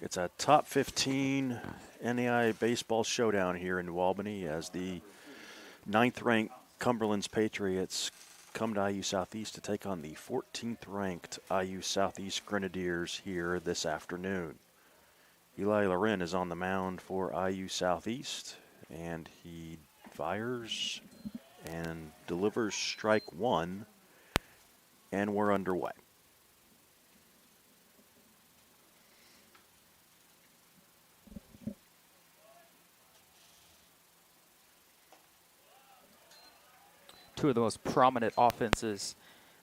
It's a top 15 NAIA baseball showdown here in New Albany as the ninth-ranked Cumberlands Patriots come to IU Southeast to take on the 14th-ranked IU Southeast Grenadiers here this afternoon. Eli Loren is on the mound for IU Southeast, and he fires and delivers strike one, and we're underway. Two of the most prominent offenses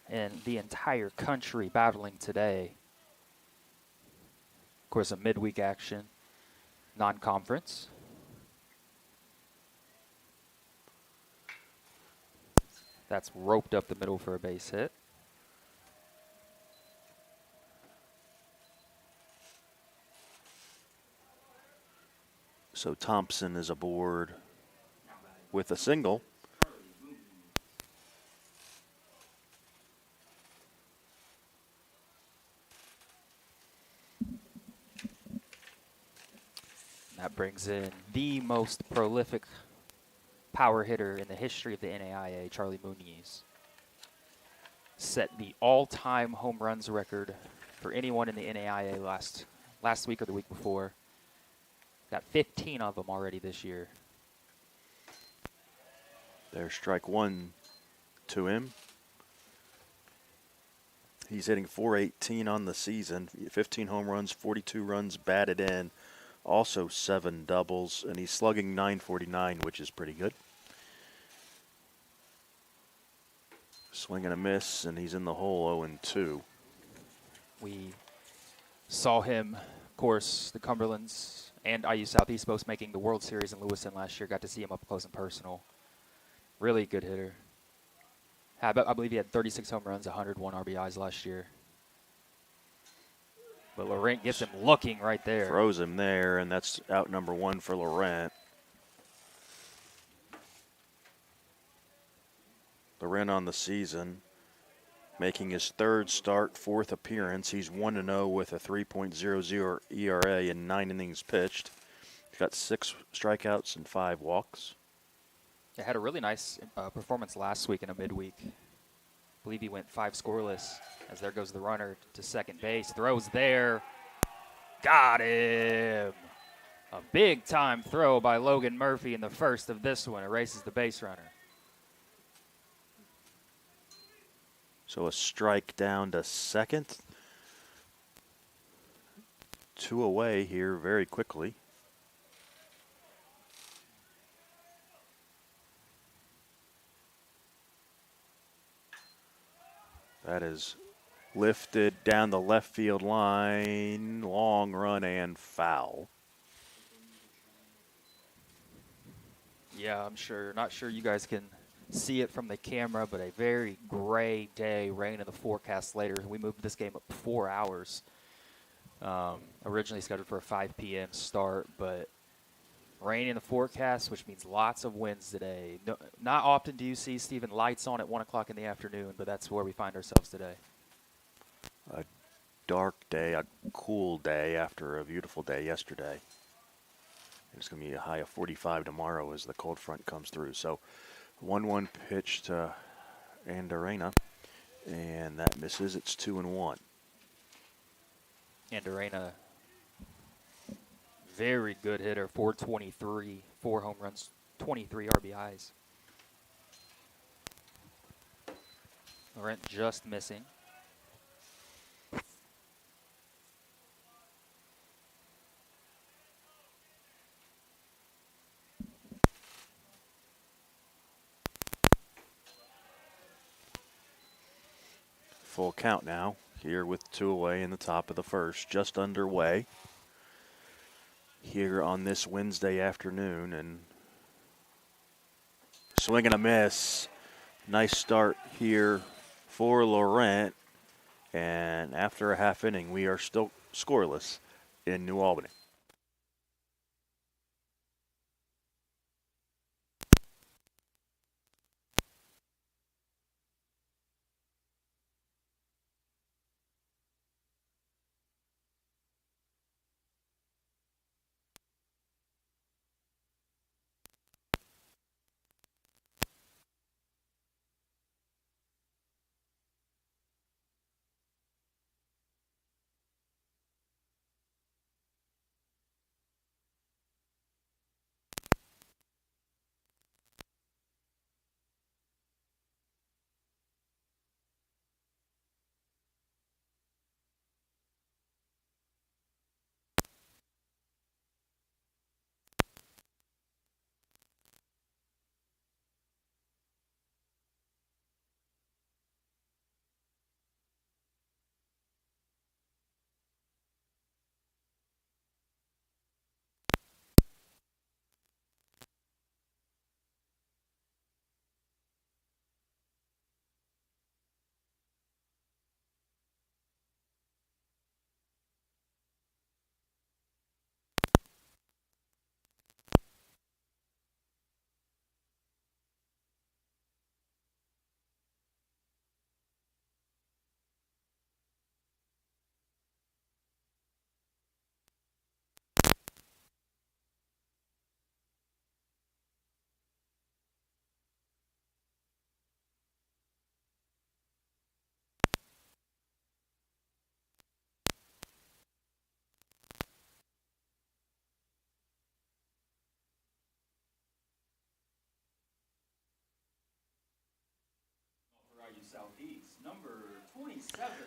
in the entire country battling today. Of course, a midweek action, non-conference. That's roped up the middle for a base hit. So Thompson is aboard with a single. That brings in the most prolific power hitter in the history of the NAIA, Charlie Muniz. Set the all-time home runs record for anyone in the NAIA last week or the week before. Got 15 of them already this year. There's strike one to him. He's hitting .418 on the season, 15 home runs, 42 runs batted in, also 7 doubles, and he's slugging .949, which is pretty good. Swing and a miss, and he's in the hole 0-2. We saw him, of course, the Cumberlands and IU Southeast both making the World Series in Lewiston last year. Got to see him up close and personal. Really good hitter. I believe he had 36 home runs, 101 RBIs last year. But Laurent gets him looking right there. Throws him there, and that's out number one for Laurent. Laurent on the season, making his third start, fourth appearance. He's 1-0 with a 3.00 ERA in 9 innings pitched. He's got 6 strikeouts and 5 walks. He had a really nice performance last week in a midweek. I believe he went 5 scoreless, as there goes the runner to second base. Throws there. Got him. A big-time throw by Logan Murphy in the first of this one. Erases the base runner. So a strike down to second. 2 away here very quickly. That is lifted down the left field line. Long run and foul. Yeah, I'm sure. Not sure you guys can see it from the camera, but a very gray day, rain in the forecast later. We moved this game up 4 hours. Originally scheduled for a 5 p.m. start, but rain in the forecast, which means lots of winds today. No, not often do you see, Stephen, lights on at 1 o'clock in the afternoon, but that's where we find ourselves today. A dark day, a cool day after a beautiful day yesterday. It's going to be a high of 45 tomorrow as the cold front comes through. So 1-1 pitch to Andarena, and that misses. It's 2-1. Andarena, very good hitter, 423, 4 home runs, 23 RBIs. Laurent just missing. Full count now, here with 2 away in the top of the first, just underway here on this Wednesday afternoon. And swing and a miss. Nice start here for Laurent. And after a half inning, we are still scoreless in New Albany.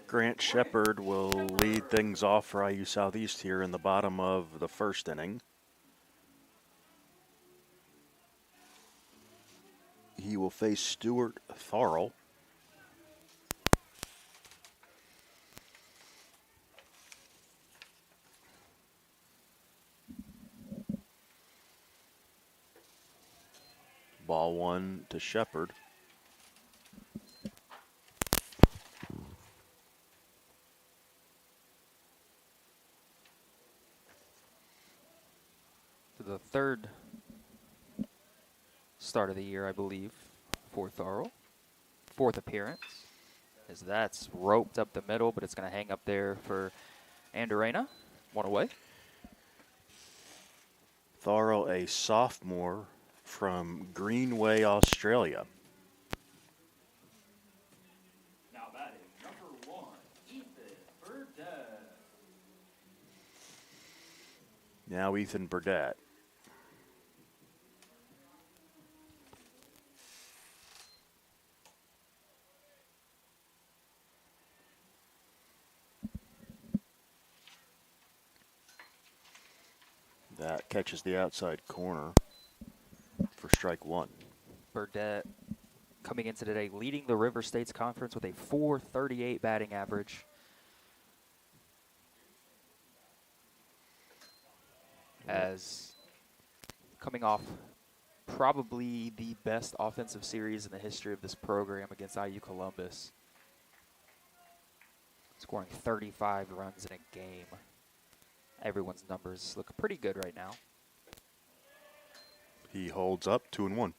Grant Shepard will lead things off for IU Southeast here in the bottom of the first inning. He will face Stuart Tharrell. Ball one to Shepard. The third start of the year, I believe, for Tharrell. Fourth appearance, as that's roped up the middle, but it's going to hang up there for Andorena. One away. Tharrell, a sophomore from Greenway, Australia. Now batting, number 1, Ethan Burdett. Now Ethan Burdett. That catches the outside corner for strike one. Burdett coming into today leading the River States Conference with a .438 batting average. As coming off probably the best offensive series in the history of this program against IU Columbus. Scoring 35 runs in a game. Everyone's numbers look pretty good right now. He holds up 2-1.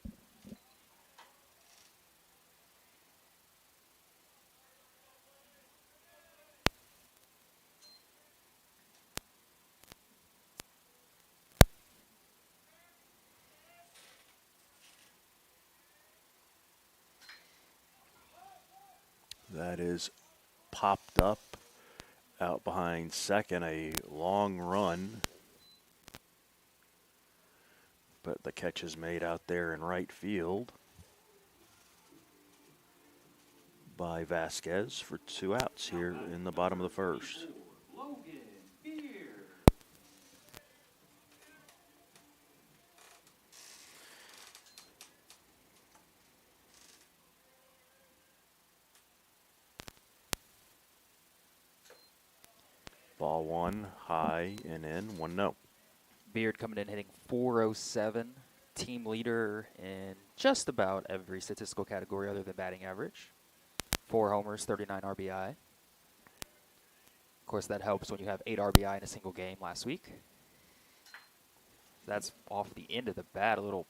That is popped up out behind second, a long run. But the catch is made out there in right field by Vasquez for 2 outs here in the bottom of the first. Ball one, high and in, 1-0. Beard coming in hitting .407, team leader in just about every statistical category other than batting average. 4 homers, 39 RBI. Of course, that helps when you have 8 RBI in a single game last week. That's off the end of the bat, a little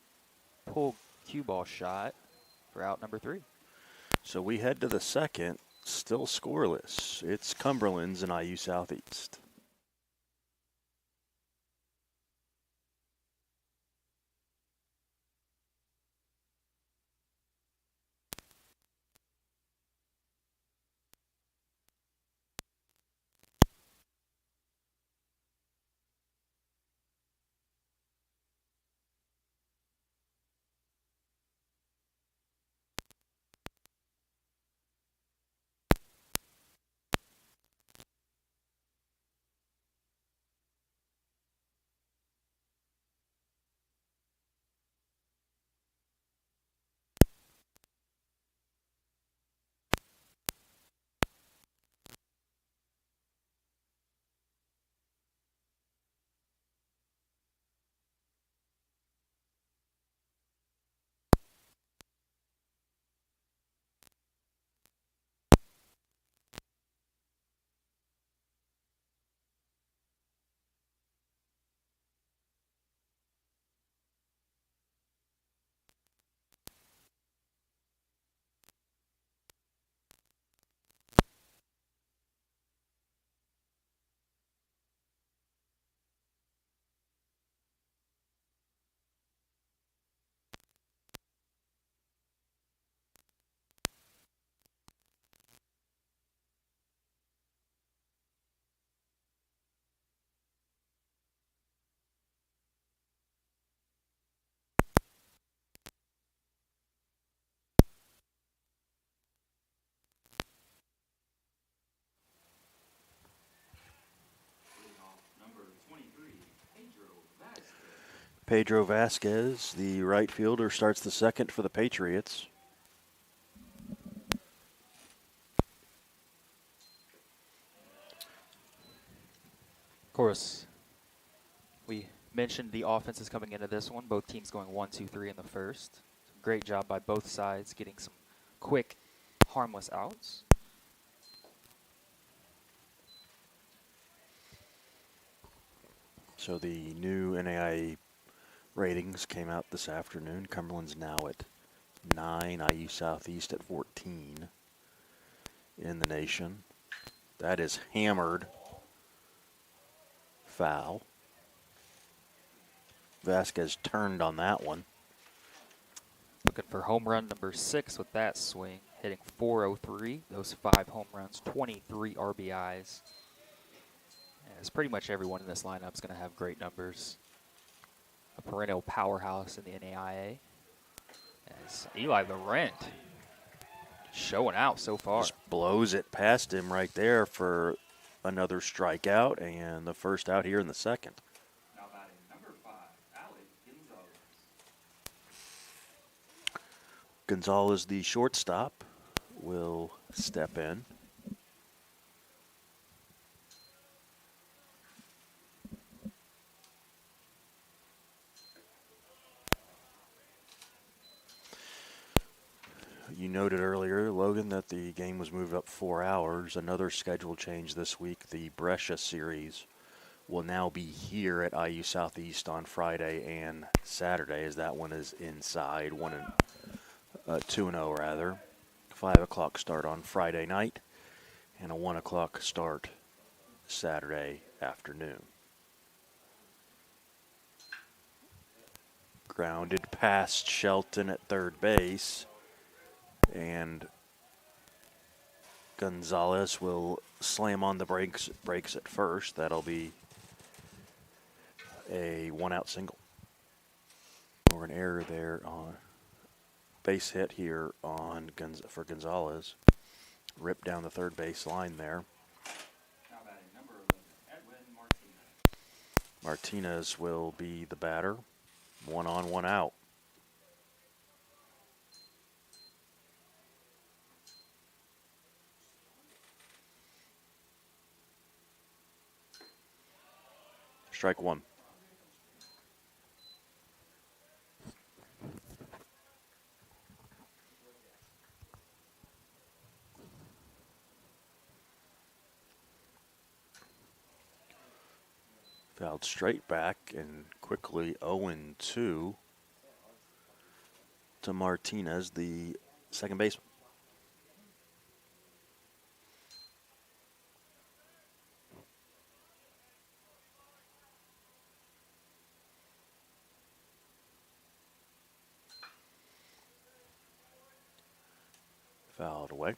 pull cue ball shot for out number 3. So we head to the second, still scoreless. It's Cumberlands and IU Southeast. Pedro Vasquez, the right fielder, starts the second for the Patriots. Of course, we mentioned the offenses coming into this one. Both teams going 1, 2, 3 in the first. Great job by both sides getting some quick, harmless outs. So the new NAIA ratings came out this afternoon. Cumberland's now at 9, IU Southeast at 14 in the nation. That is hammered. Foul. Vasquez turned on that one. Looking for home run number 6 with that swing, hitting .403. Those 5 home runs, 23 RBIs. As pretty much everyone in this lineup is going to have great numbers. A perennial powerhouse in the NAIA. As Eli Laurent showing out so far. Just blows it past him right there for another strikeout and the first out here in the second. Now batting number 5, Alex Gonzalez. Gonzalez, the shortstop, will step in. You noted earlier, Logan, that the game was moved up 4 hours. Another schedule change this week. The Brescia series will now be here at IU Southeast on Friday and Saturday, as that one is inside, 2-0 rather. 5 o'clock start on Friday night and a 1 o'clock start Saturday afternoon. Grounded past Shelton at third base, and Gonzalez will slam on the brakes at first. That'll be a 1-out single. Or an error there on base hit here on for Gonzalez. Ripped down the third base line there. Now batting number 11, Edwin Martinez. Martinez will be the batter. 1 on, 1 out. Strike 1. Fouled straight back and quickly 0-2 to Martinez, the second baseman. Fouled away.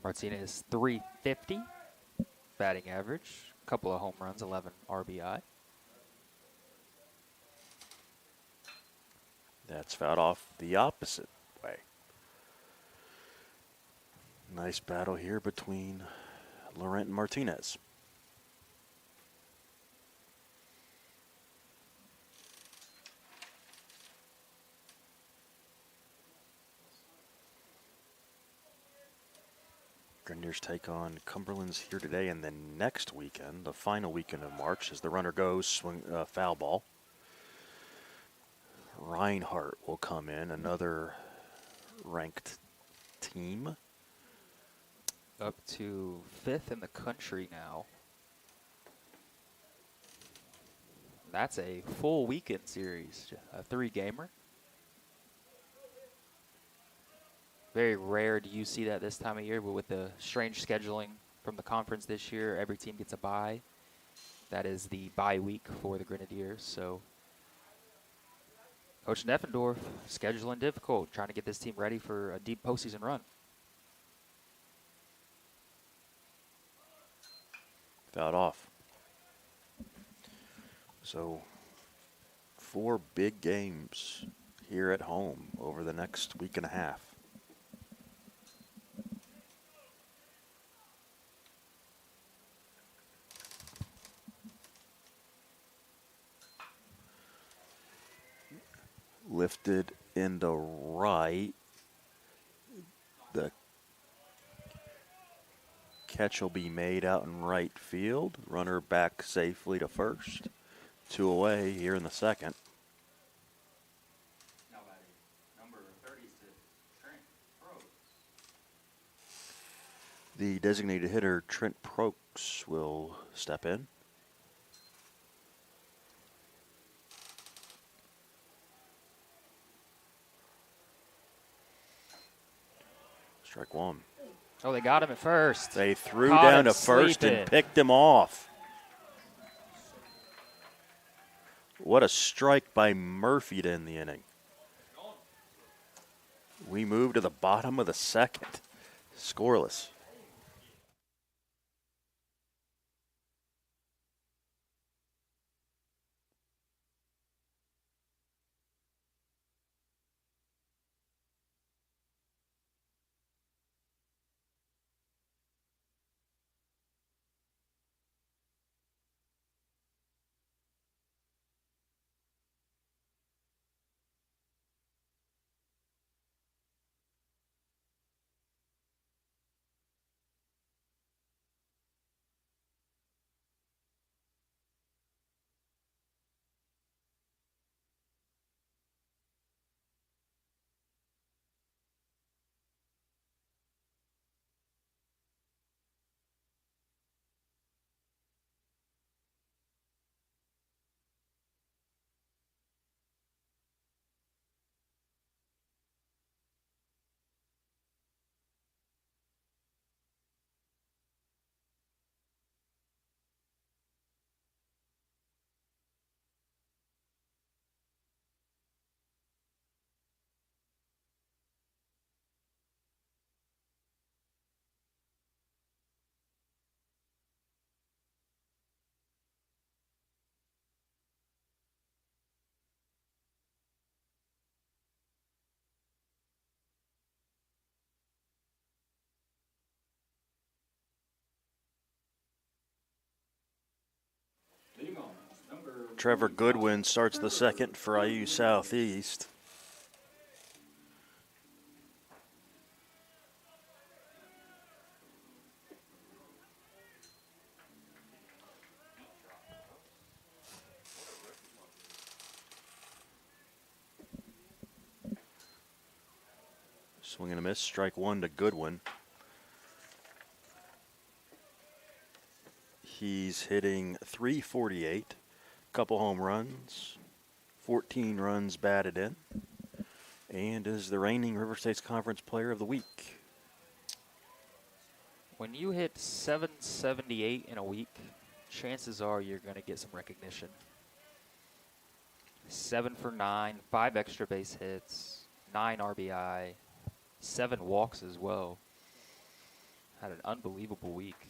Martinez, 350 batting average, a couple of home runs, 11 RBI. That's fouled off the opposite way. Nice battle here between Laurent and Martinez. Grenadiers take on Cumberlands here today, and then next weekend, the final weekend of March, as the runner goes, swing foul ball. Reinhardt will come in, another ranked team. Up to 5th in the country now. That's a full weekend series, a 3-gamer. Very rare do you see that this time of year, but with the strange scheduling from the conference this year, every team gets a bye. That is the bye week for the Grenadiers. So Coach Neffendorf, scheduling difficult, trying to get this team ready for a deep postseason run. Fouled off. So 4 big games here at home over the next week and a half. lifted in the right. The catch will be made out in right field. Runner back safely to first. 2 away here in the second. Now batting, number 36, Trent Rose. The designated hitter, Trent Prokes, will step in. Strike one. Oh, they got him at first. They threw Caught down him to first sleeping. and picked him off. What a strike by Murphy to end the inning. We move to the bottom of the second. Scoreless. Trevor Goodwin starts the second for IU Southeast. Swing and a miss. Strike one to Goodwin. He's hitting .348. Couple home runs. 14 runs batted in. And is the reigning River States Conference Player of the Week. When you hit 778 in a week, chances are you're going to get some recognition. 7 for 9, 5 extra base hits, 9 RBI, 7 walks as well. Had an unbelievable week.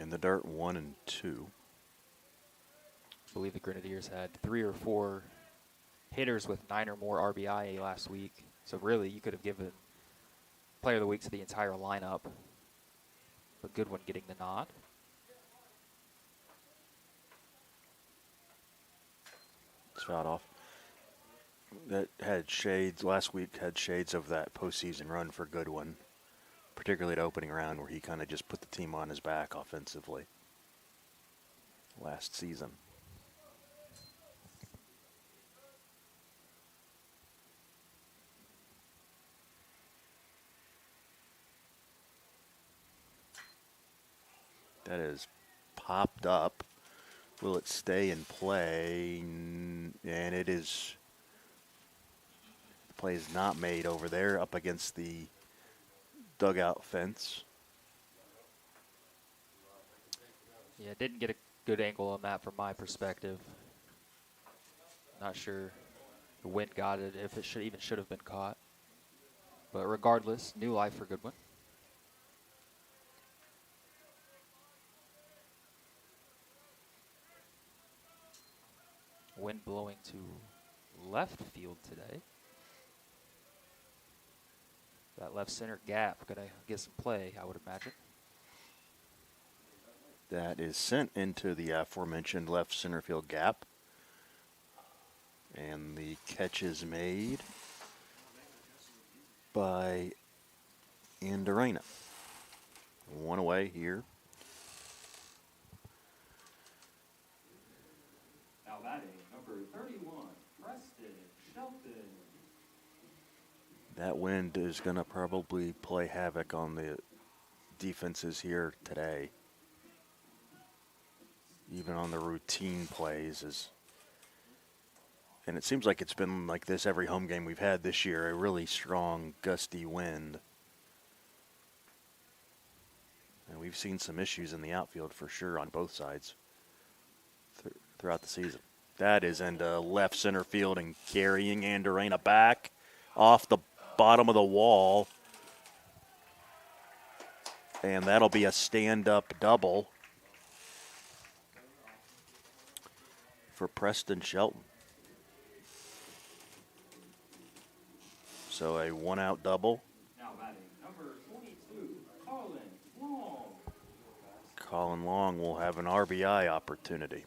In the dirt, 1 and 2. I believe the Grenadiers had 3 or 4 hitters with 9 or more RBI last week. So really, you could have given Player of the Week to the entire lineup. But Goodwin getting the nod. It's fouled off. That had shades, last week had shades of that postseason run for Goodwin, particularly at opening round where he kind of just put the team on his back offensively last season. That is popped up. Will it stay in play? And it is. The play is not made over there up against the dugout fence. Yeah, didn't get a good angle on that from my perspective. Not sure the wind got it, if it should have been caught. But regardless, new life for Goodwin. Wind blowing to left field today. That left center gap gonna get some play, I would imagine. That is sent into the aforementioned left center field gap. And the catch is made by Andorina. One away here. Now batting, number 31, Preston Shelton. That wind is going to probably play havoc on the defenses here today. Even on the routine plays. And it seems like it's been like this every home game we've had this year, a really strong, gusty wind. And we've seen some issues in the outfield for sure on both sides throughout the season. That is into left center field and carrying Andorina back off the bottom of the wall. And that'll be a stand-up double for Preston Shelton. So a one-out double. Now batting, number 22, Colin Long. Colin Long will have an RBI opportunity.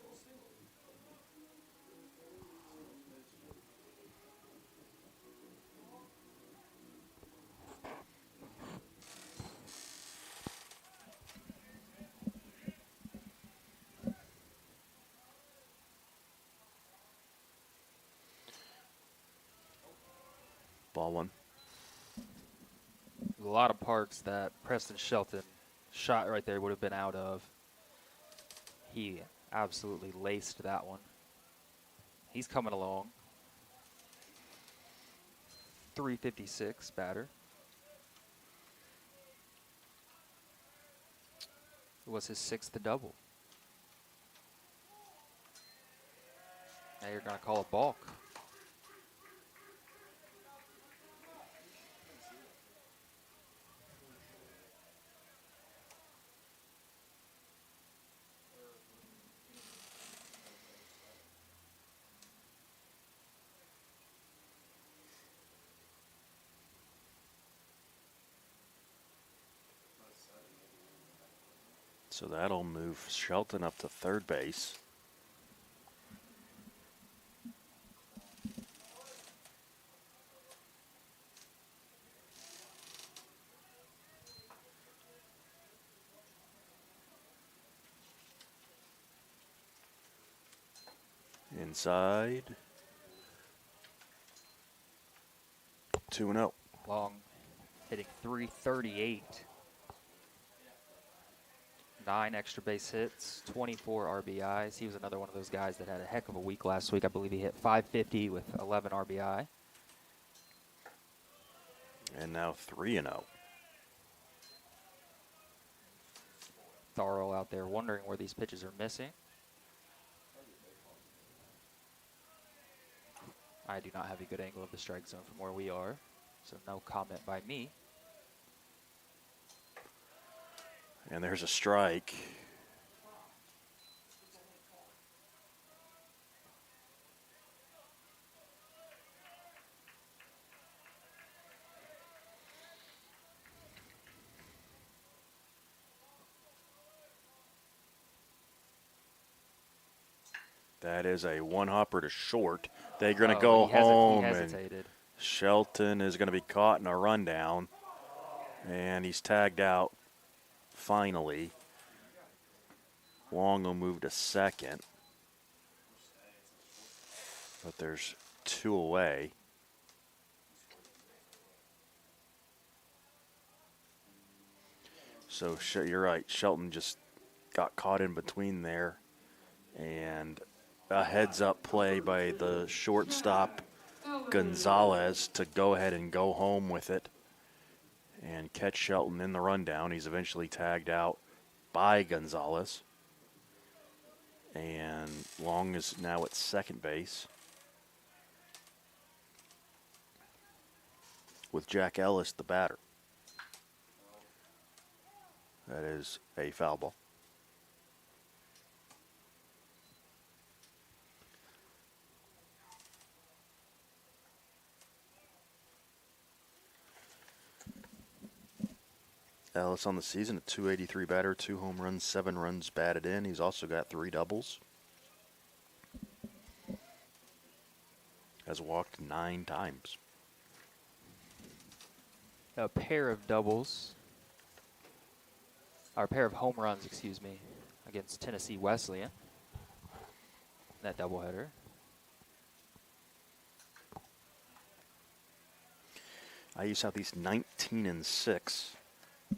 Ball one. A lot of parks that Preston Shelton shot right there would have been out of. He absolutely laced that one. He's coming along. 356 batter. It was his 6th double. Now you're going to call a balk. So that'll move Shelton up to third base. Inside. 2-0. Long hitting 338. 9 extra base hits, 24 RBIs. He was another one of those guys that had a heck of a week last week. I believe he hit 550 with 11 RBI. And now 3-0. Thorough out there wondering where these pitches are missing. I do not have a good angle of the strike zone from where we are, so no comment by me. And there's a strike. That is a one-hopper to short. They're going to go home, and Shelton is going to be caught in a rundown, and he's tagged out finally. Long will move to second, but there's 2 away. So you're right, Shelton just got caught in between there, and a heads-up play by the shortstop Gonzalez to go ahead and go home with it and catch Shelton in the rundown. He's eventually tagged out by Gonzalez. And Long is now at second base with Jack Ellis, the batter. That is a foul ball. Ellis on the season, a .283 batter, 2 home runs, 7 runs batted in. He's also got 3 doubles. has walked 9 times. A pair of doubles, or a pair of home runs, excuse me, against Tennessee Wesleyan. That doubleheader. IU Southeast 19-6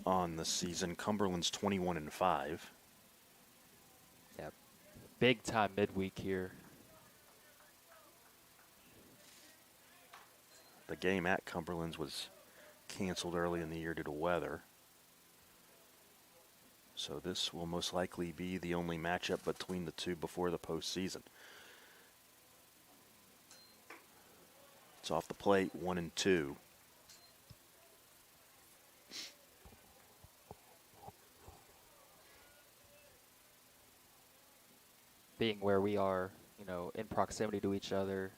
on the season. Cumberland's 21-5. Yeah, big time midweek here. The game at Cumberlands was canceled early in the year due to weather. So this will most likely be the only matchup between the two before the postseason. It's off the plate, 1-2. Being where we are, you know, in proximity to each other,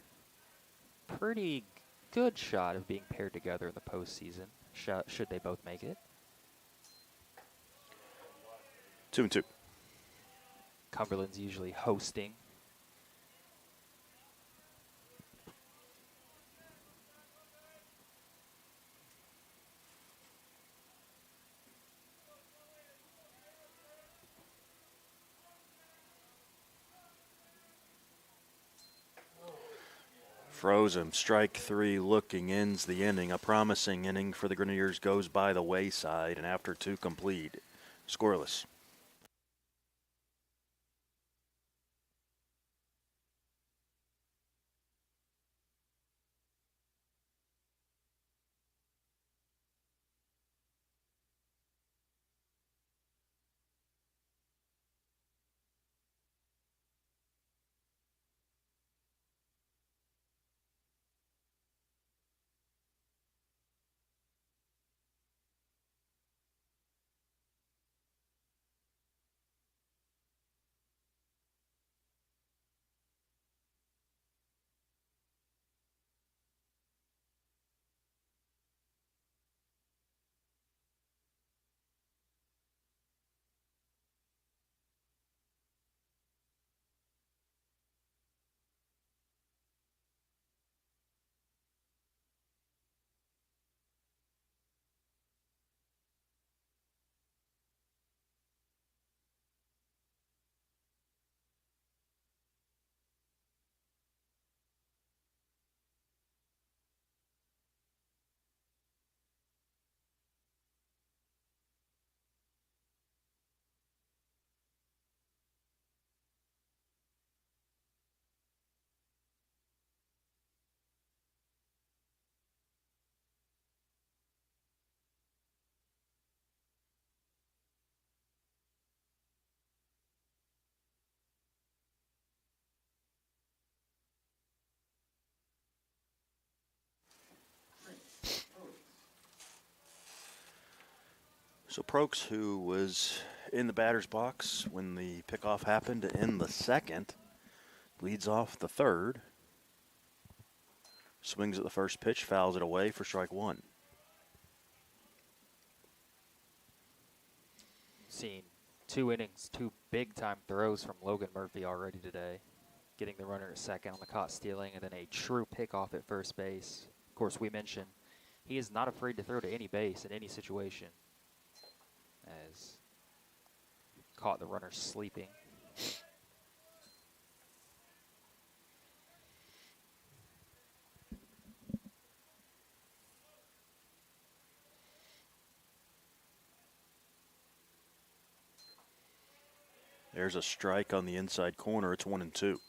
pretty good shot of being paired together in the postseason, should they both make it. 2-2. Cumberland's usually hosting. Frozen, strike 3, looking, ends the inning. A promising inning for the Grenadiers goes by the wayside, and after 2 complete, scoreless. So Prokes, who was in the batter's box when the pickoff happened in the second, leads off the third. Swings at the first pitch, fouls it away for strike 1. Seen 2 innings, 2 big-time throws from Logan Murphy already today. Getting the runner at second on the caught stealing, and then a true pickoff at first base. Of course, we mentioned he is not afraid to throw to any base in any situation. As caught the runner sleeping. There's a strike on the inside corner. It's 1-2.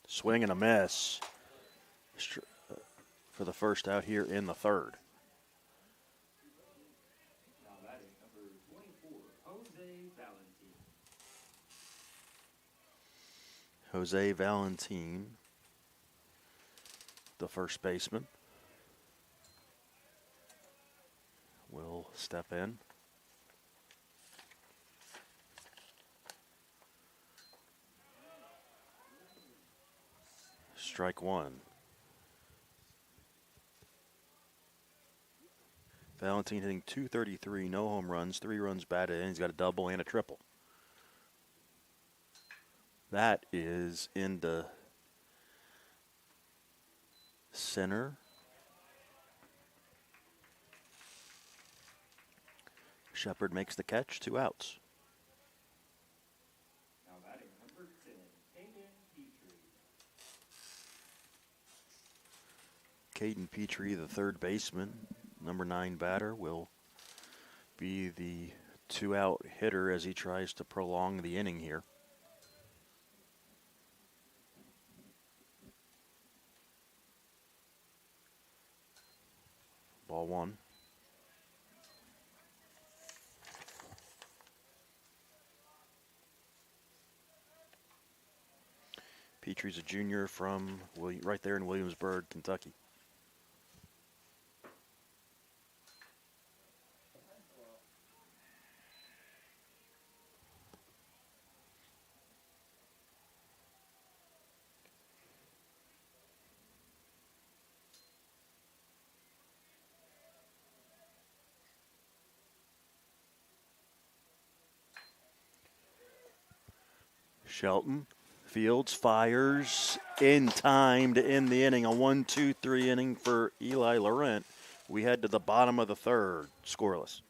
Swing and a miss for the first out here in the third. Now batting number 24, Jose Valentin. Jose Valentin, the first baseman, will step in. Strike 1. Valentine hitting .233, no home runs, 3 runs batted in. He's got a double and a triple. That is into center. Shepard makes the catch, 2 outs. Now batting number 10, Caden Petrie. Caden Petrie, the third baseman, number 9 batter, will be the 2-out hitter as he tries to prolong the inning here. Ball 1. Petrie's a junior from right there in Williamsburg, Kentucky. Shelton fields, fires in time to end the inning. A 1-2-3 inning for Eli Laurent. We head to the bottom of the third, scoreless.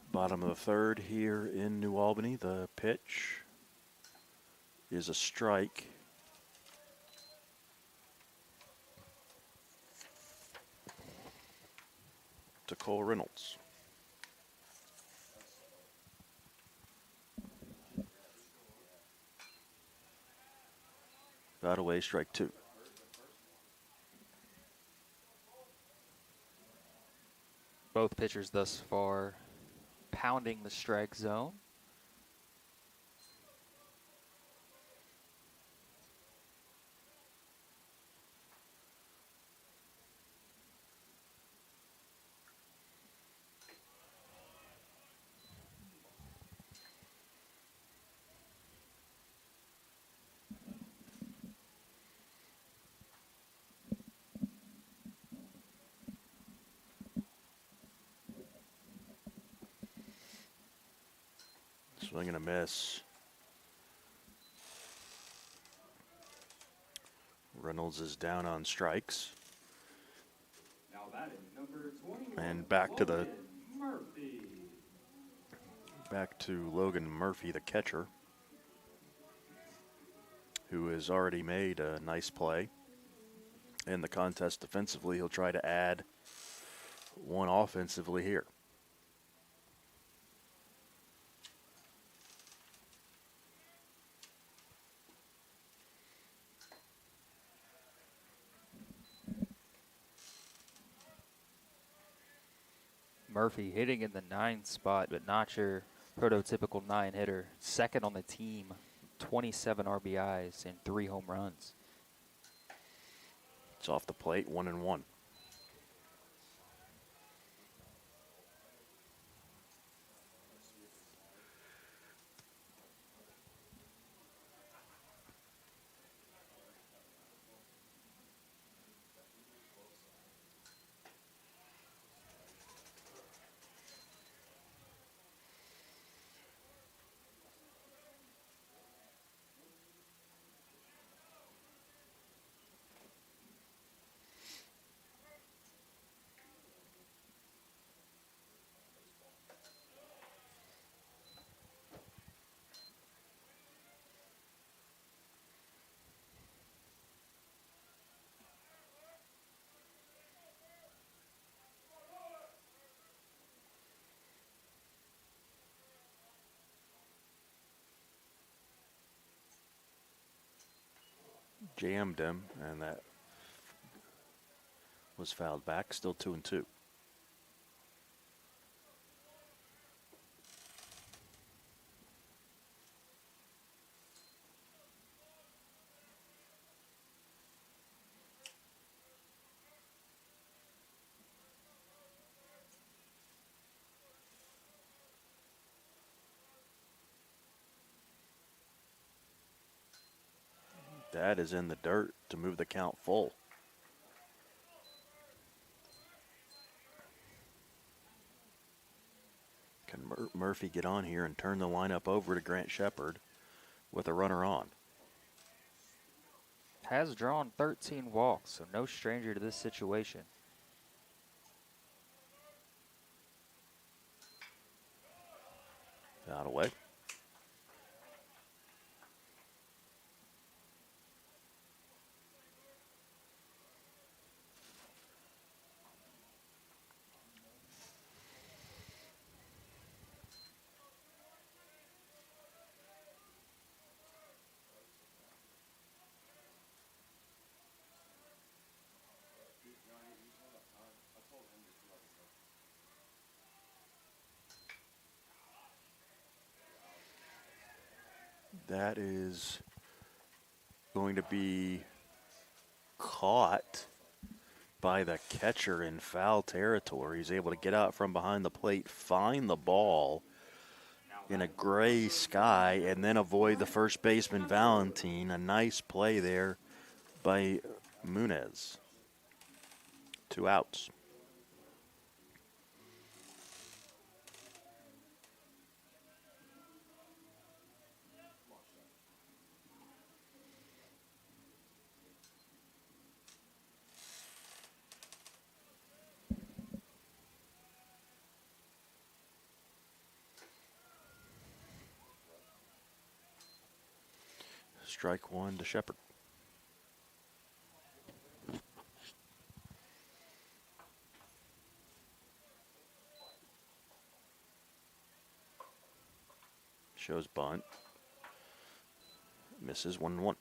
Bottom of the third here in New Albany. The pitch is a strike. To Cole Reynolds. That away, strike 2. Both pitchers thus far pounding the strike zone. Swing and a miss. Reynolds is down on strikes. Now batting number 21, And back to Logan Murphy. Back to Logan Murphy, the catcher, who has already made a nice play in the contest defensively. He'll try to add one offensively here. Murphy hitting in the 9 spot, but not your prototypical 9 hitter. Second on the team, 27 RBIs and 3 home runs. It's off the plate, 1-1. Jammed him, and that was fouled back. Still 2-2. That is in the dirt to move the count full. Can Murphy get on here and turn the lineup over to Grant Shepard with a runner on? Has drawn 13 walks, so no stranger to this situation. Out away. That is going to be caught by the catcher in foul territory. He's able to get out from behind the plate, find the ball in a gray sky, and then avoid the first baseman, Valentin. A nice play there by Munez. 2 outs. Strike 1 to Shepard. Shows bunt. Misses 1-1.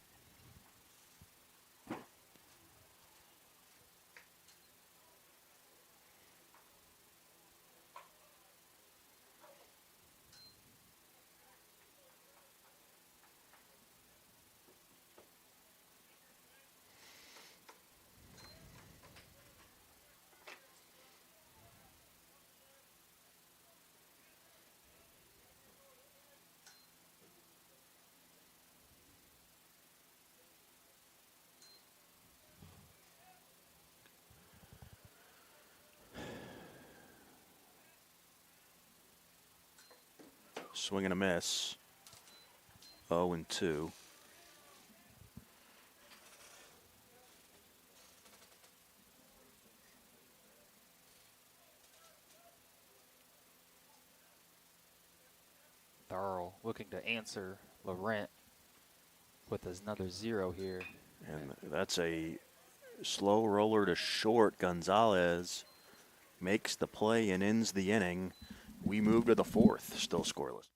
Swing and a miss. 0-2. Darrell looking to answer Laurent with another 0 here. And that's a slow roller to short. Gonzalez makes the play and ends the inning. We move to the 4th, still scoreless.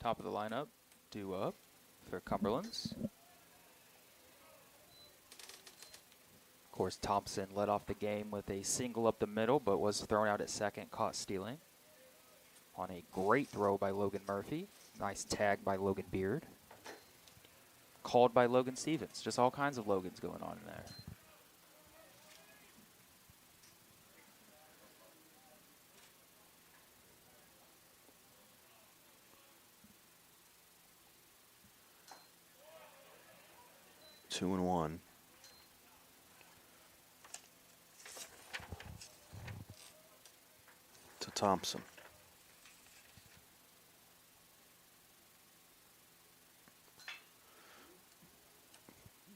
Top of the lineup, due up for Cumberlands. Of course, Thompson led off the game with a single up the middle, but was thrown out at second, caught stealing. On a great throw by Logan Murphy. Nice tag by Logan Beard. Called by Logan Stevens. Just all kinds of Logans going on in there. Two and one. To Thompson.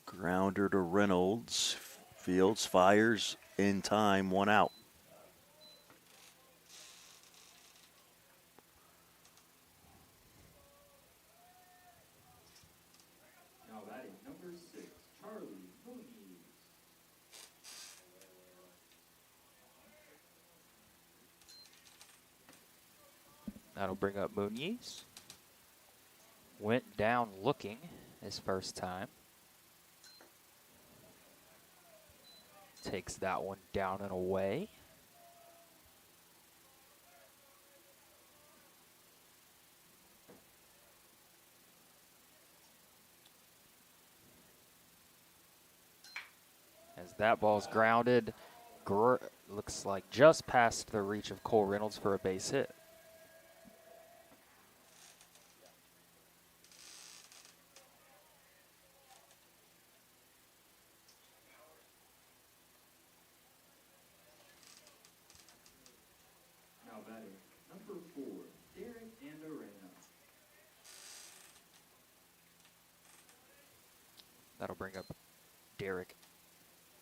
Grounder to Reynolds. Fields fires in time, 1 out. Now batting number 6, Charlie Mooney. That'll bring up Muniz. Went down looking his first time. Takes that one down and away. As that ball's grounded, looks like just past the reach of Cole Reynolds for a base hit. Now batting number 4, Derek Andarena. That'll bring up Derek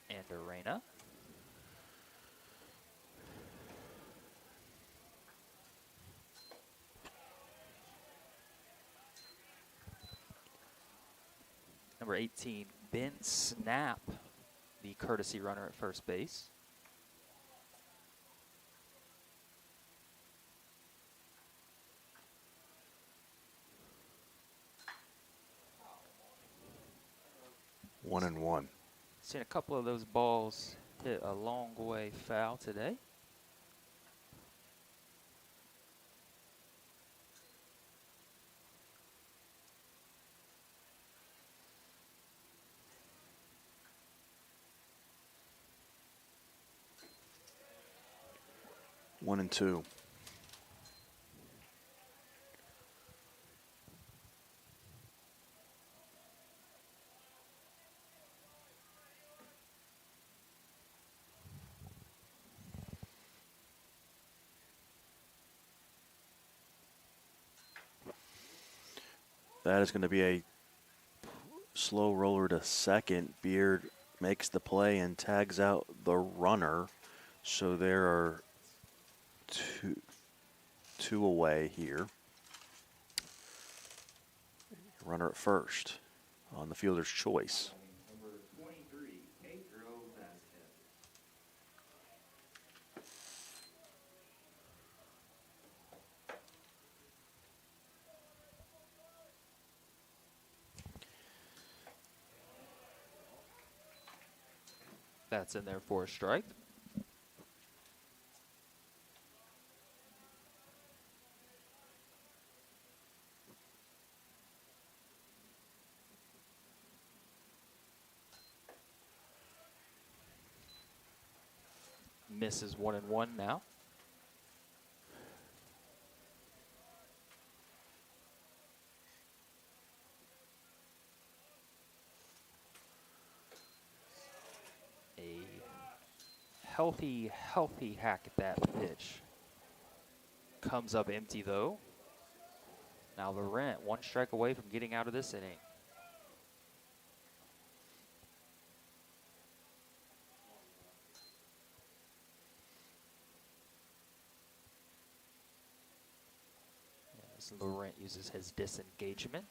Andarena. Number 18, Ben Snap, the courtesy runner at first base. One and one. Seen a couple of those balls hit a long way foul today. One and two. That is going to be a slow roller to second. Beard makes the play and tags out the runner. So there are two away here. Runner at first on the fielder's choice. Number 23, Pedro Vasquez. That's in there for a strike. Misses 1-1 now. A healthy hack at that pitch. Comes up empty though. Now Laurent, 1 strike away from getting out of this inning. As Laurent uses his disengagement.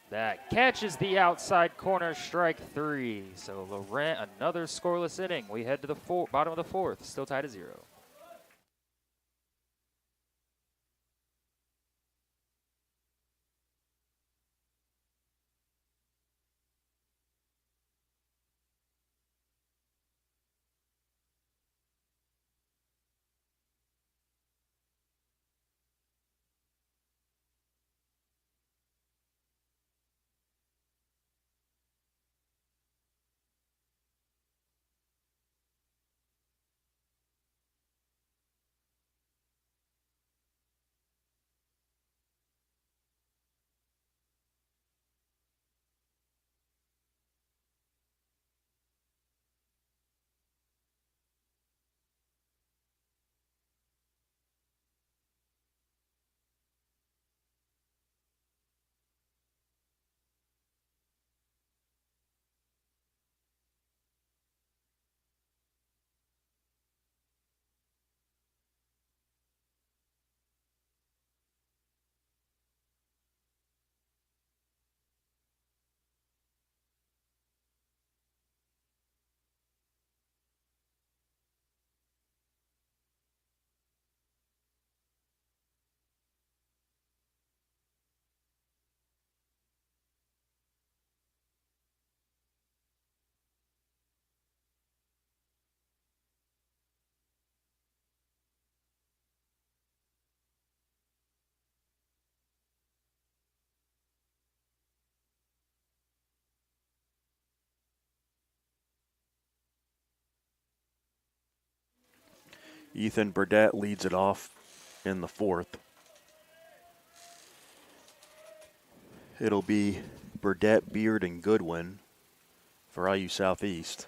That catches the outside corner, strike 3. So Laurent, another scoreless inning. We head to the bottom of the 4th, still tied at 0. Ethan Burdett leads it off in the fourth. It'll be Burdett, Beard, and Goodwin for IU Southeast.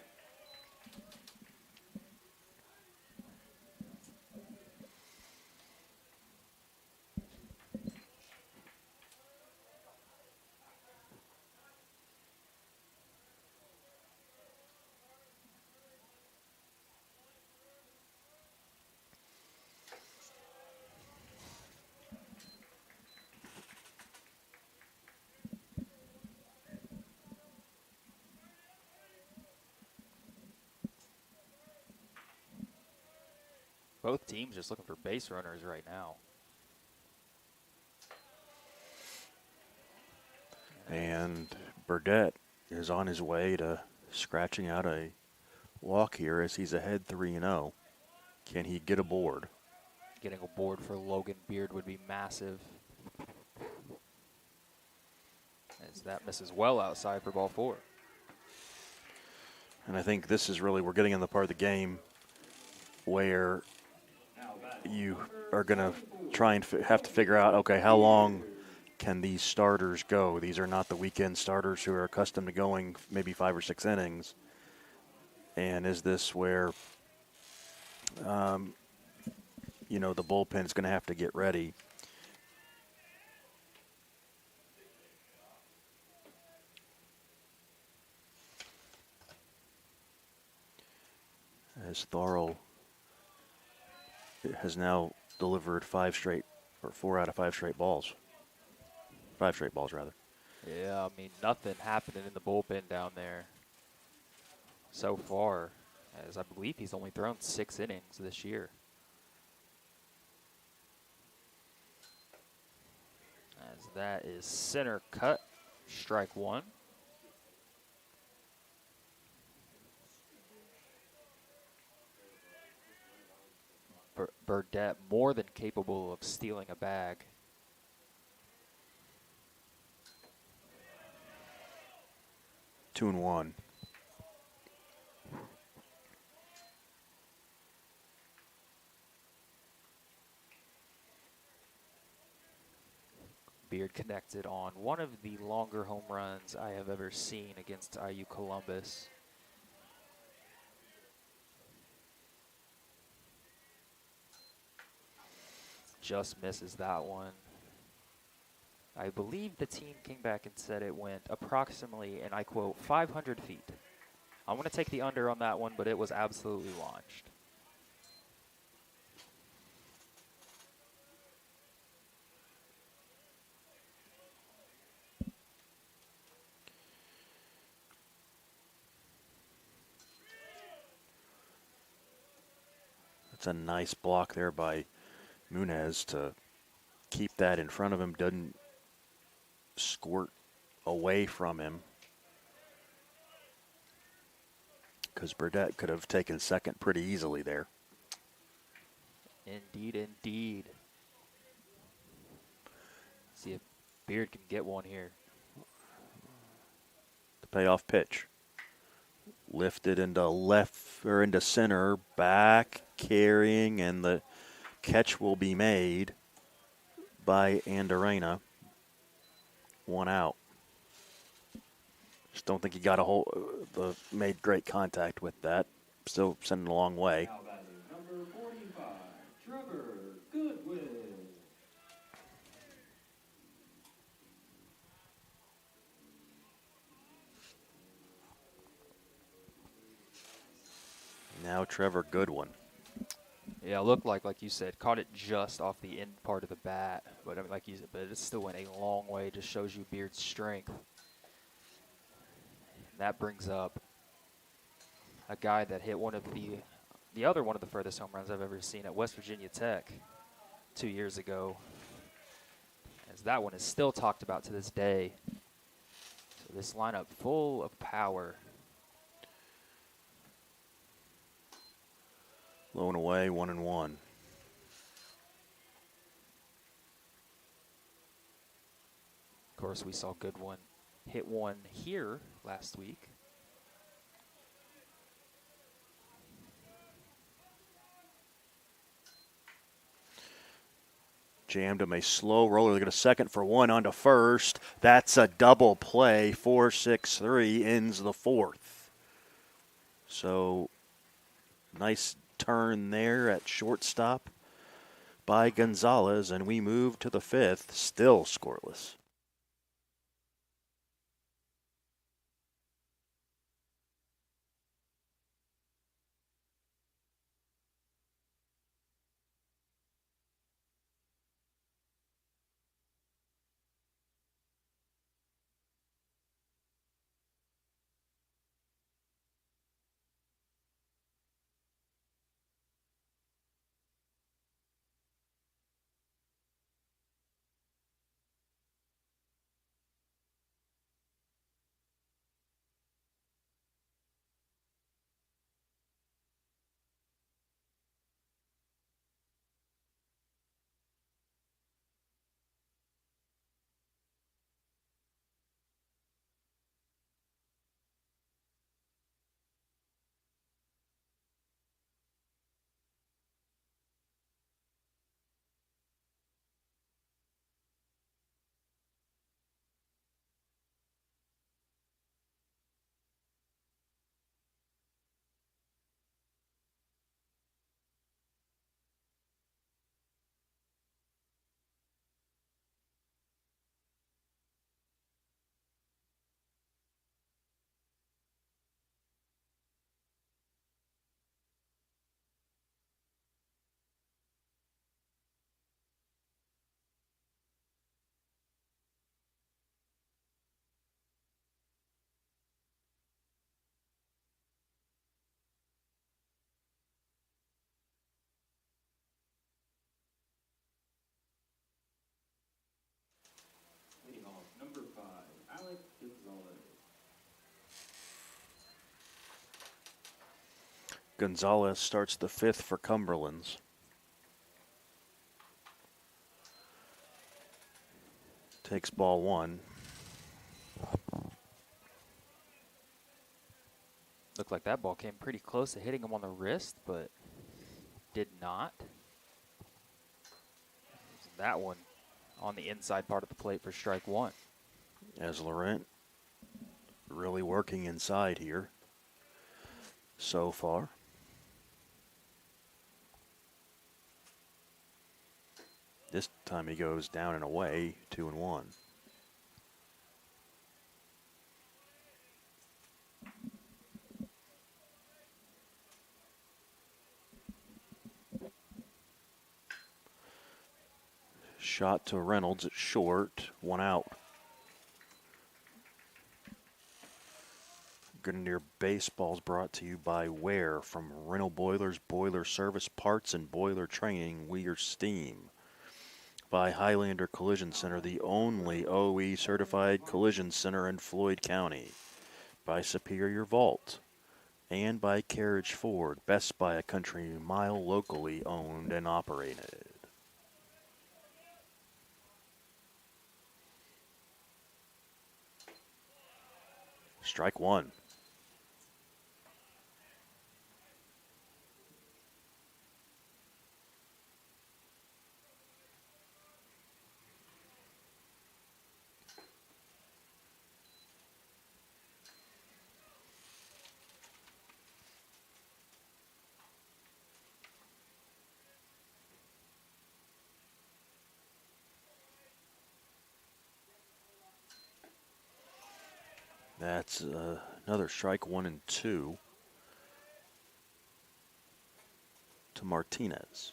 Both teams just looking for base runners right now. And Burdett is on his way to scratching out a walk here as he's ahead 3-0. Can he get aboard? Getting a board for Logan Beard would be massive. As that misses well outside for ball 4. And I think this is really, we're getting in the part of the game where you are going to try and have to figure out, okay, how long can these starters go? These are not the weekend starters who are accustomed to going maybe 5 or 6 innings. And is this where, you know, the bullpen is going to have to get ready? As Thorell has now delivered 4 out of 5 straight balls. 5 straight balls, rather. Yeah, I mean, nothing happening in the bullpen down there so far, as I believe he's only thrown 6 innings this year. As that is center cut, strike 1. Burdett more than capable of stealing a bag. Two and one. Beard connected on one of the longer home runs I have ever seen against IU Columbus. Just misses that one. I believe the team came back and said it went approximately, and I quote, 500 feet. I want to take the under on that one, but it was absolutely launched. That's a nice block there by Munez to keep that in front of him, doesn't squirt away from him. Because Burdett could have taken second pretty easily there. Indeed, indeed. See if Beard can get one here. The payoff pitch. Lifted into left or into center, back carrying, and the catch will be made by Andarena. 1 out. Just don't think he got a hold, made great contact with that. Still sending a long way. Now batting number 45, Trevor Goodwin. Now Trevor Goodwin. Yeah, it looked like you said, caught it just off the end part of the bat. But I mean, like you said, but it still went a long way. Just shows you Beard's strength. And that brings up a guy that hit one of the other one of the furthest home runs I've ever seen at West Virginia Tech 2 years ago. As that one is still talked about to this day. So this lineup full of power. Low and away, 1-1. Of course, we saw Goodwin hit one here last week. Jammed him a slow roller. They get a second for one onto first. That's a double play. 4-6-3 ends the fourth. So nice turn there at shortstop by Gonzalez, and we move to the fifth, still scoreless. Leading off, number 5, Alec Gonzalez. Gonzalez starts the fifth for Cumberlands. Takes ball one. Looked like that ball came pretty close to hitting him on the wrist, but did not. That one on the inside part of the plate for strike one. As Laurent really working inside here so far. This time he goes down and away, 2-1. Shot to Reynolds at short, 1 out. Grenadier Baseball is brought to you by Ware from Rental Boilers, Boiler Service Parts, and Boiler Training, Weir Steam. By Highlander Collision Center, the only OE certified collision center in Floyd County. By Superior Vault. And by Carriage Ford, best by a country mile, locally owned and operated. Strike one. That's another strike, 1-2 to Martinez.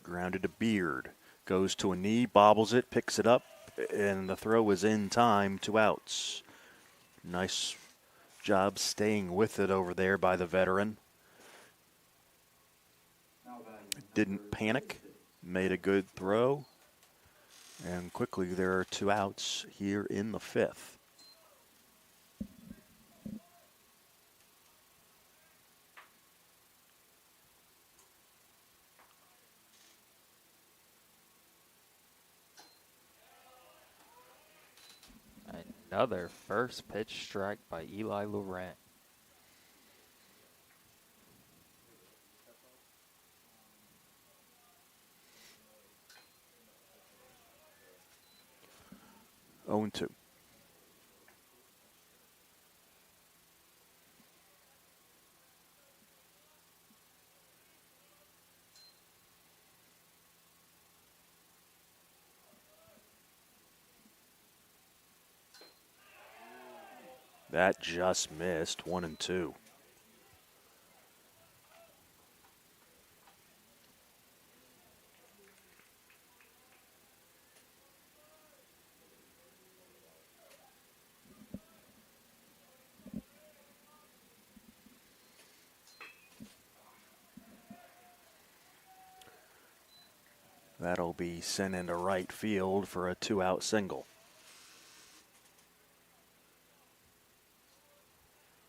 Grounded to Beard. Goes to a knee, bobbles it, picks it up, and the throw is in time, 2 outs. Nice job staying with it over there by the veteran. Didn't panic, made a good throw, and quickly there are 2 outs here in the fifth. Another first pitch strike by Eli Laurent. Oh, 2. That just missed. 1-2. That'll be sent into right field for a 2-out single.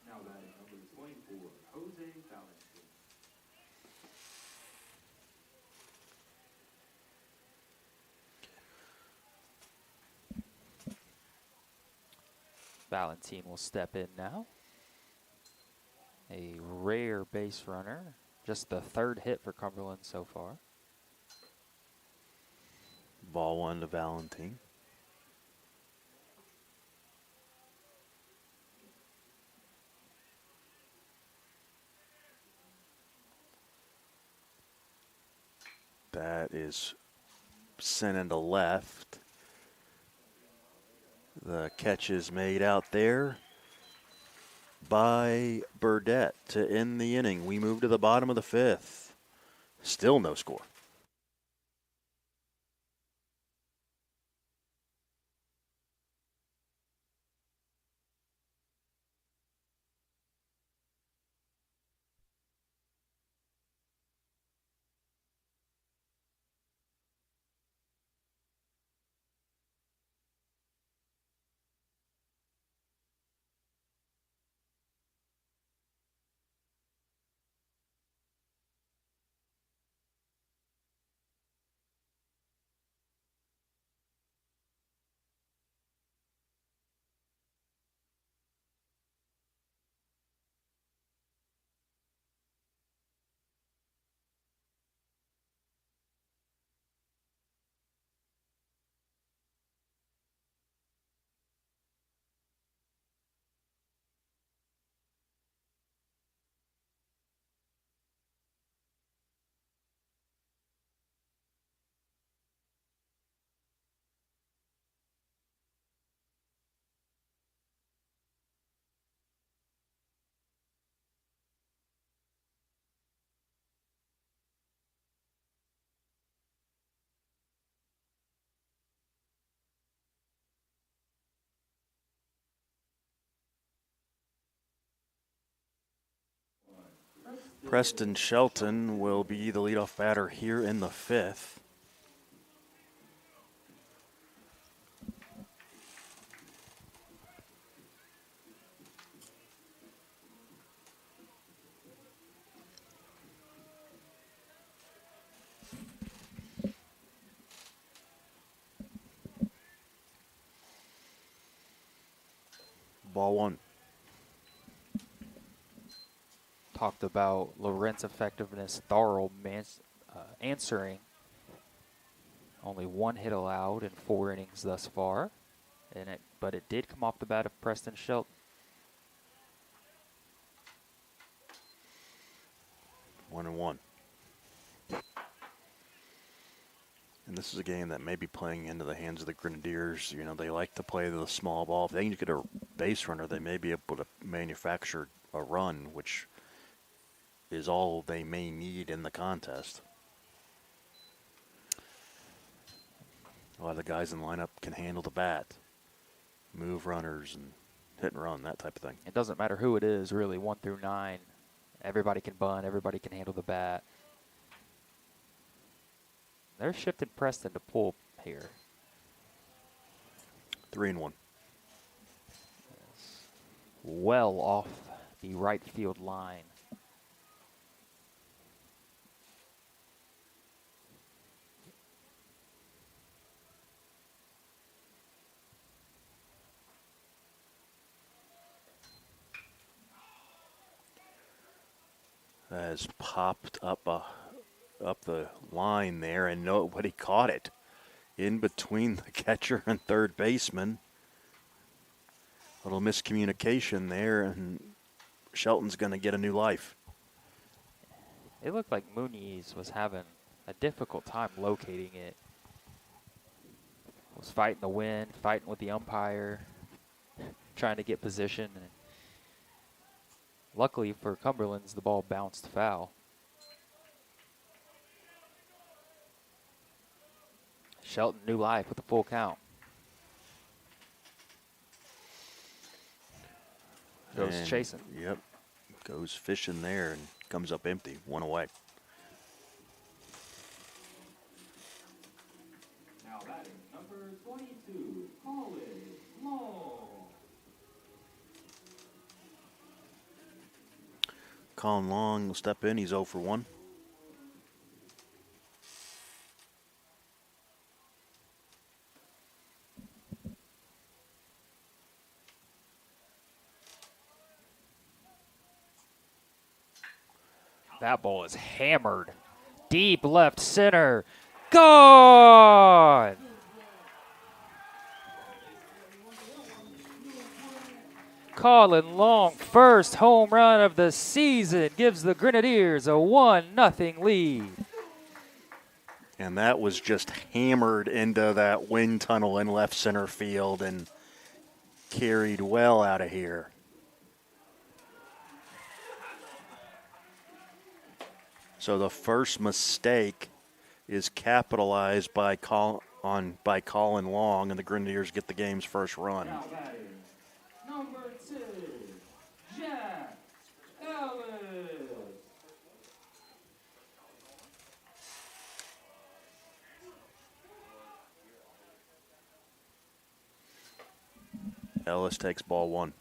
Now batting number 24, Jose Valentin. Valentin will step in now. A rare base runner. Just the third hit for Cumberland so far. Ball 1 to Valentin. That is sent into left. The catch is made out there by Burdette to end the inning. We move to the bottom of the 5th. Still no score. Preston Shelton will be the leadoff batter here in the 5th. Ball 1. Talked about Laurent's effectiveness, thorough answering. Only 1 hit allowed in 4 innings thus far, but it did come off the bat of Preston Shelton. 1-1. And this is a game that may be playing into the hands of the Grenadiers. You know, they like to play the small ball. If they can get a base runner, they may be able to manufacture a run, which is all they may need in the contest. A lot of the guys in the lineup can handle the bat, move runners, and hit and run, that type of thing. It doesn't matter who it is, really, 1 through 9. Everybody can bunt, everybody can handle the bat. They're shifting Preston to pull here. 3-1. Well off the right field line. has popped up up the line there, and nobody caught it. In between the catcher and third baseman. Little miscommunication there, and Shelton's going to get a new life. It looked like Muniz was having a difficult time locating it. Was fighting the wind, fighting with the umpire, trying to get position. And luckily for Cumberlands, the ball bounced foul. Shelton, new life with a full count. Goes And, chasing. Yep. Goes fishing there and comes up empty. One away. Now batting, number 22, Colin Long. Colin Long will step in. He's 0 for 1. That ball is hammered. Deep left center. Gone! Colin Long, first home run of the season, gives the Grenadiers a 1-0 lead. And that was just hammered into that wind tunnel in left center field and carried well out of here. So the first mistake is capitalized by Colin Long, and the Grenadiers get the game's first run. Now batting, number 2, Jack Ellis. Ellis takes ball 1.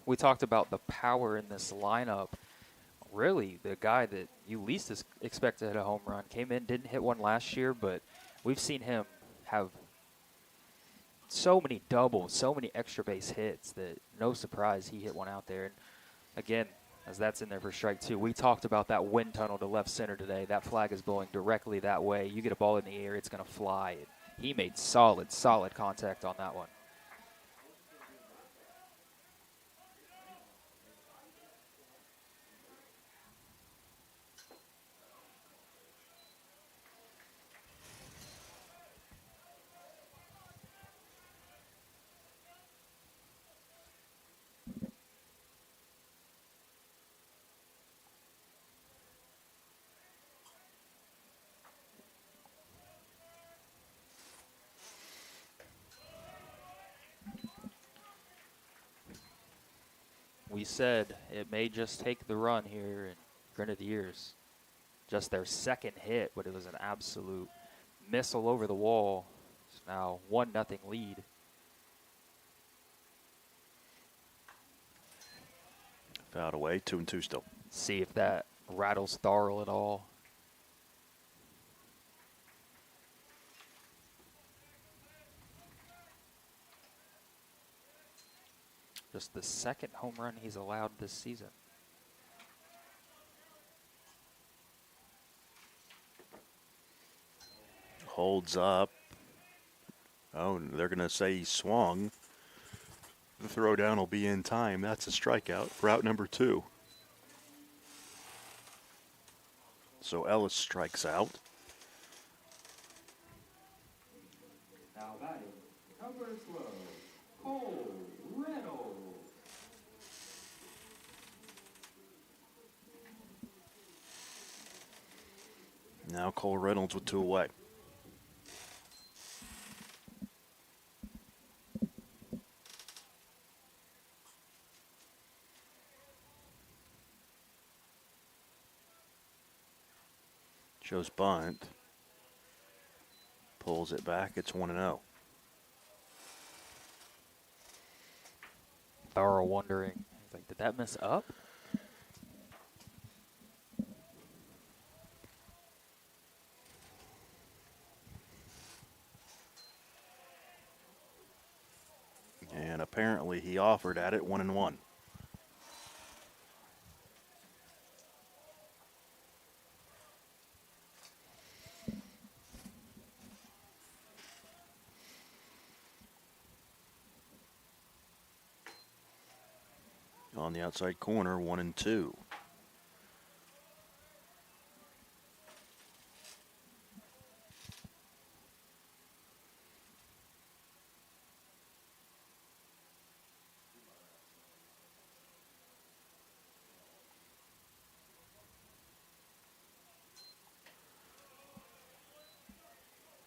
We talked about the power in this lineup. Really, the guy that you least expect to hit a home run came in, didn't hit one last year, but we've seen him have so many doubles, so many extra base hits that no surprise he hit one out there. And again, as that's in there for strike 2, we talked about that wind tunnel to left center today. That flag is blowing directly that way. You get a ball in the air, it's going to fly. He made solid contact on that one. We said it may just take the run here in Grenadiers. Just their second hit, but it was an absolute missile over the wall. It's now 1-0 lead. Fouled away, 2-2 still. See if that rattles Tharl at all. Just the second home run he's allowed this season. Holds up. Oh, they're going to say he swung. The throw down will be in time. That's a strikeout for out number 2. So Ellis strikes out. Now batting, number 12, Cole Reynolds. Now Cole Reynolds with 2 away. Shows bunt. Pulls it back. It's 1-0. Tharl wondering, he's like, did that miss up? And apparently he offered at it 1-1. On the outside corner, 1-2.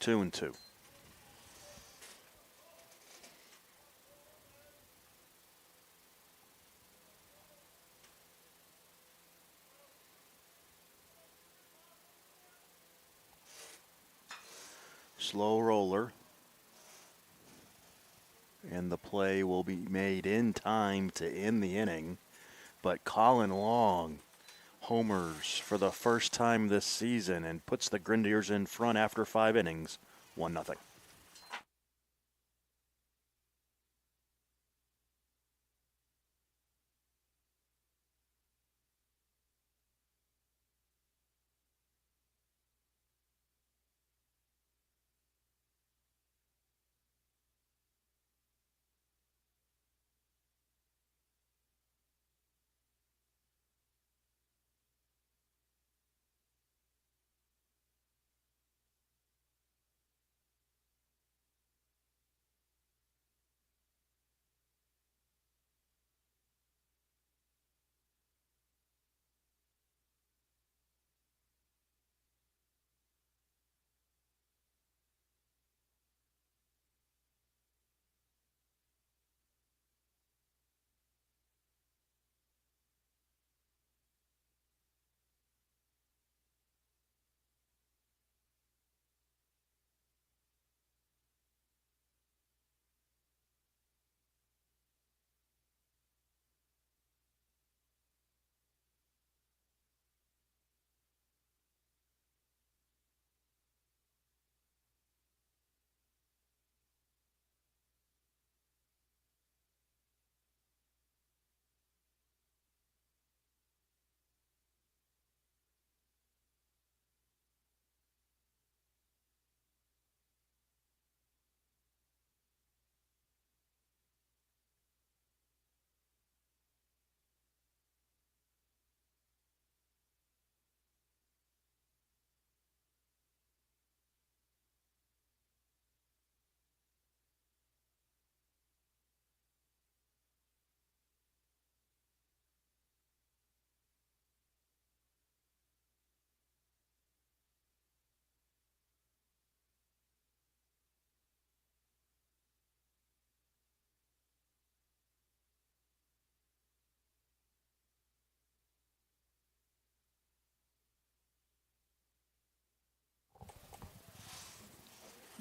Two and two. Slow roller. And the play will be made in time to end the inning. But Colin Long homers for the first time this season and puts the Grenadiers in front after 5 innings, 1-0.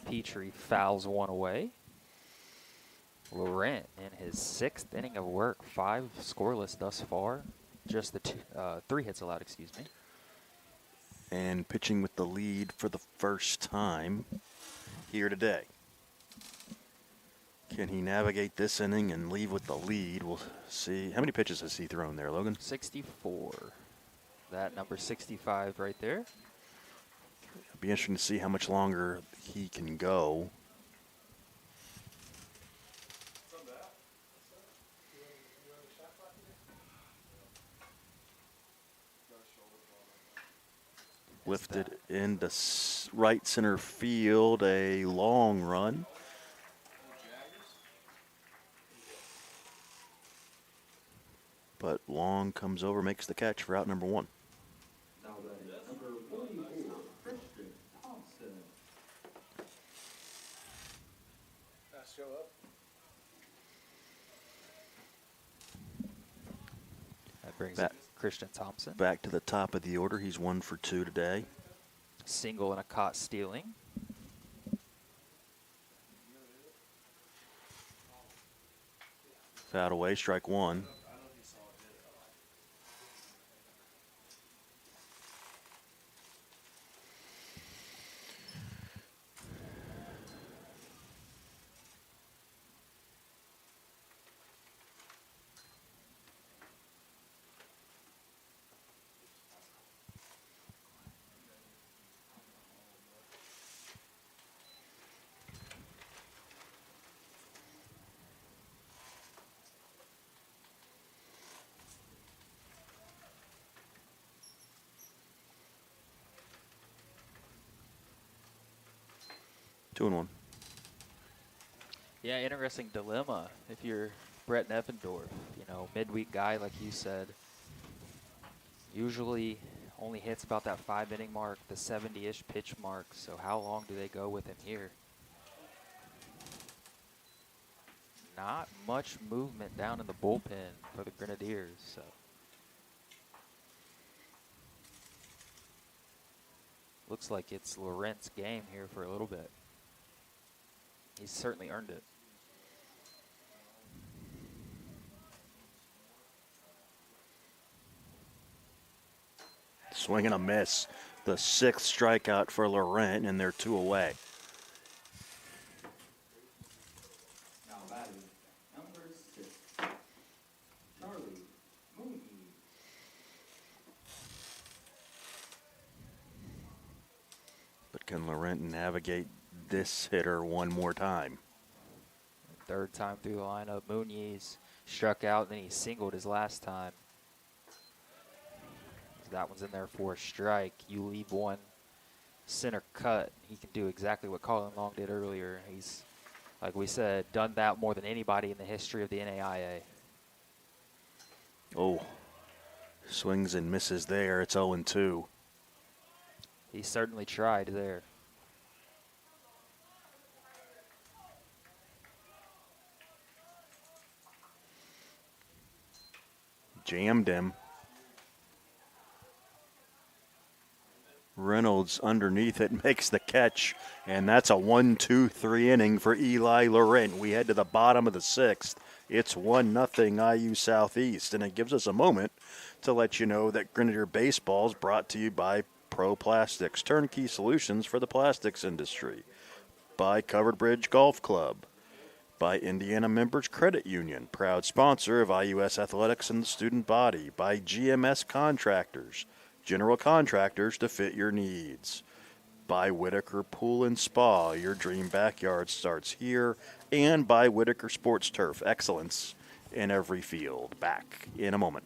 Petrie fouls one away. Laurent in his 6th inning of work, 5 scoreless thus far. Just the 3 hits allowed, excuse me. And pitching with the lead for the first time here today. Can he navigate this inning and leave with the lead? We'll see. How many pitches has he thrown there, Logan? 64. That number 65 right there. It'll be interesting to see how much longer he can go. Lifted into right center field, a long run. But Long comes over, makes the catch for out number 1. Now batting number 44, Christian Thompson. Show up. That brings Back- Christian Thompson. Back to the top of the order. He's 1 for 2 today. Single and a caught stealing. Fouled away, strike 1. 2-1. Yeah, interesting dilemma if you're Brett Neffendorf, midweek guy, like you said. Usually only hits about that 5-inning mark, the 70-ish pitch mark. So how long do they go with him here? Not much movement down in the bullpen for the Grenadiers. So looks like it's Laurent's game here for a little bit. He's certainly earned it. Swing and a miss. The 6th strikeout for Laurent, and they're 2 away. Now batting, number 6, Charlie Mooney. But can Laurent navigate this hitter one more time? Third time through the lineup, Muniz struck out, and then he singled his last time. So that one's in there for a strike. You leave one center cut, he can do exactly what Colin Long did earlier. He's, like we said, done that more than anybody in the history of the NAIA. Oh, swings and misses there. It's 0-2. He certainly tried there. Jammed him. Reynolds underneath it makes the catch, and that's a 1-2-3 inning for Eli Laurent. We head to the bottom of the 6th. It's 1-0 IU Southeast, and it gives us a moment to let you know that Grenadier Baseball is brought to you by Pro Plastics, turnkey solutions for the plastics industry, by Covered Bridge Golf Club, by Indiana Members Credit Union, proud sponsor of IUS Athletics and the student body, by GMS Contractors, general contractors to fit your needs, by Whitaker Pool and Spa, your dream backyard starts here, and by Whitaker Sports Turf, excellence in every field. Back in a moment.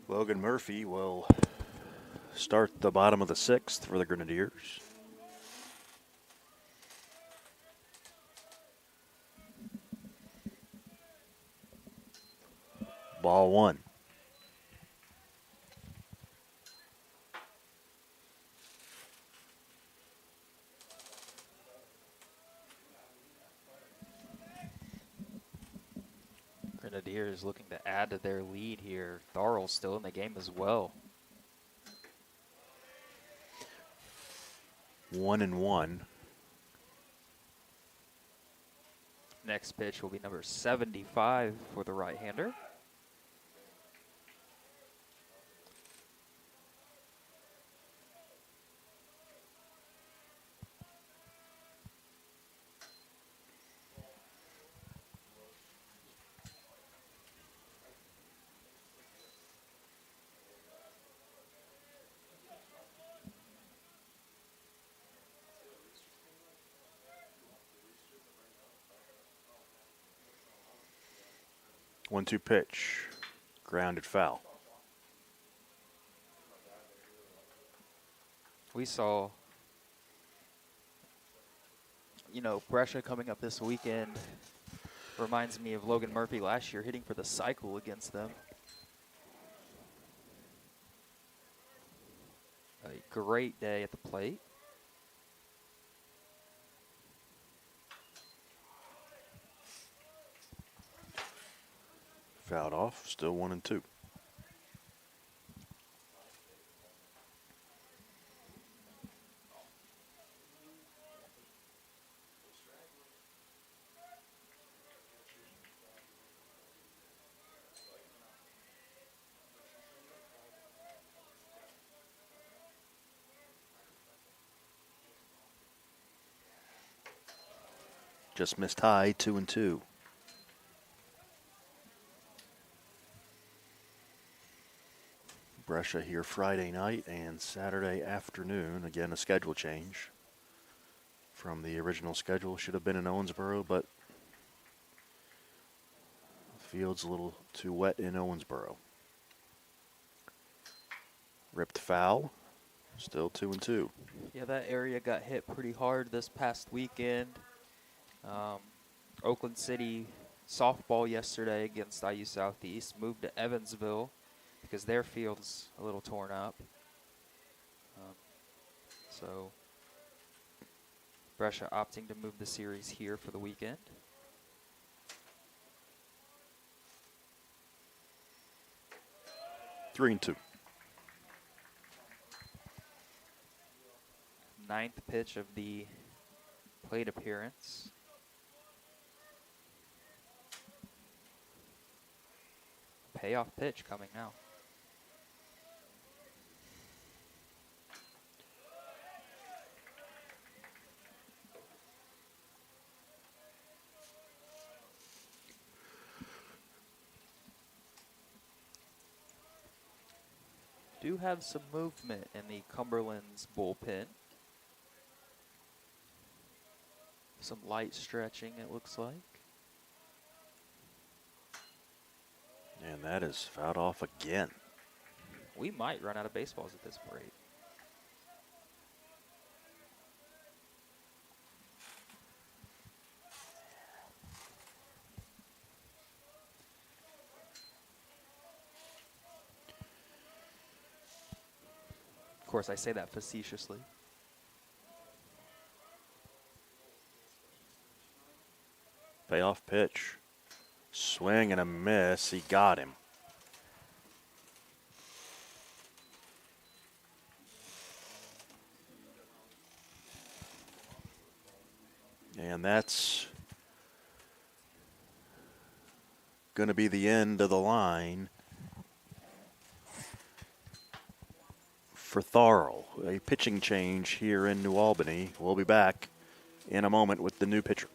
Logan Murphy will start the bottom of the 6th for the Grenadiers. Ball 1. Grenadiers looking to add to their lead here. Tharl's still in the game as well. 1-1. Next pitch will be number 75 for the right-hander. One-two pitch. Grounded foul. We saw, Brescia coming up this weekend reminds me of Logan Murphy last year hitting for the cycle against them. A great day at the plate. Fouled off, still 1-2. Just missed high, 2-2. Brescia here Friday night and Saturday afternoon. Again, a schedule change from the original schedule. Should have been in Owensboro, but the field's a little too wet in Owensboro. Ripped foul, still 2-2. Yeah, that area got hit pretty hard this past weekend. Oakland City softball yesterday against IU Southeast moved to Evansville because their field's a little torn up. So Brescia opting to move the series here for the weekend. 3-2. Ninth pitch of the plate appearance. Payoff pitch coming now. Do have some movement in the Cumberlands bullpen. Some light stretching, it looks like. And that is fouled off again. We might run out of baseballs at this rate. Of course, I say that facetiously. Payoff pitch. Swing and a miss. He got him. And that's going to be the end of the line for Tharl. A pitching change here in New Albany. We'll be back in a moment with the new pitcher.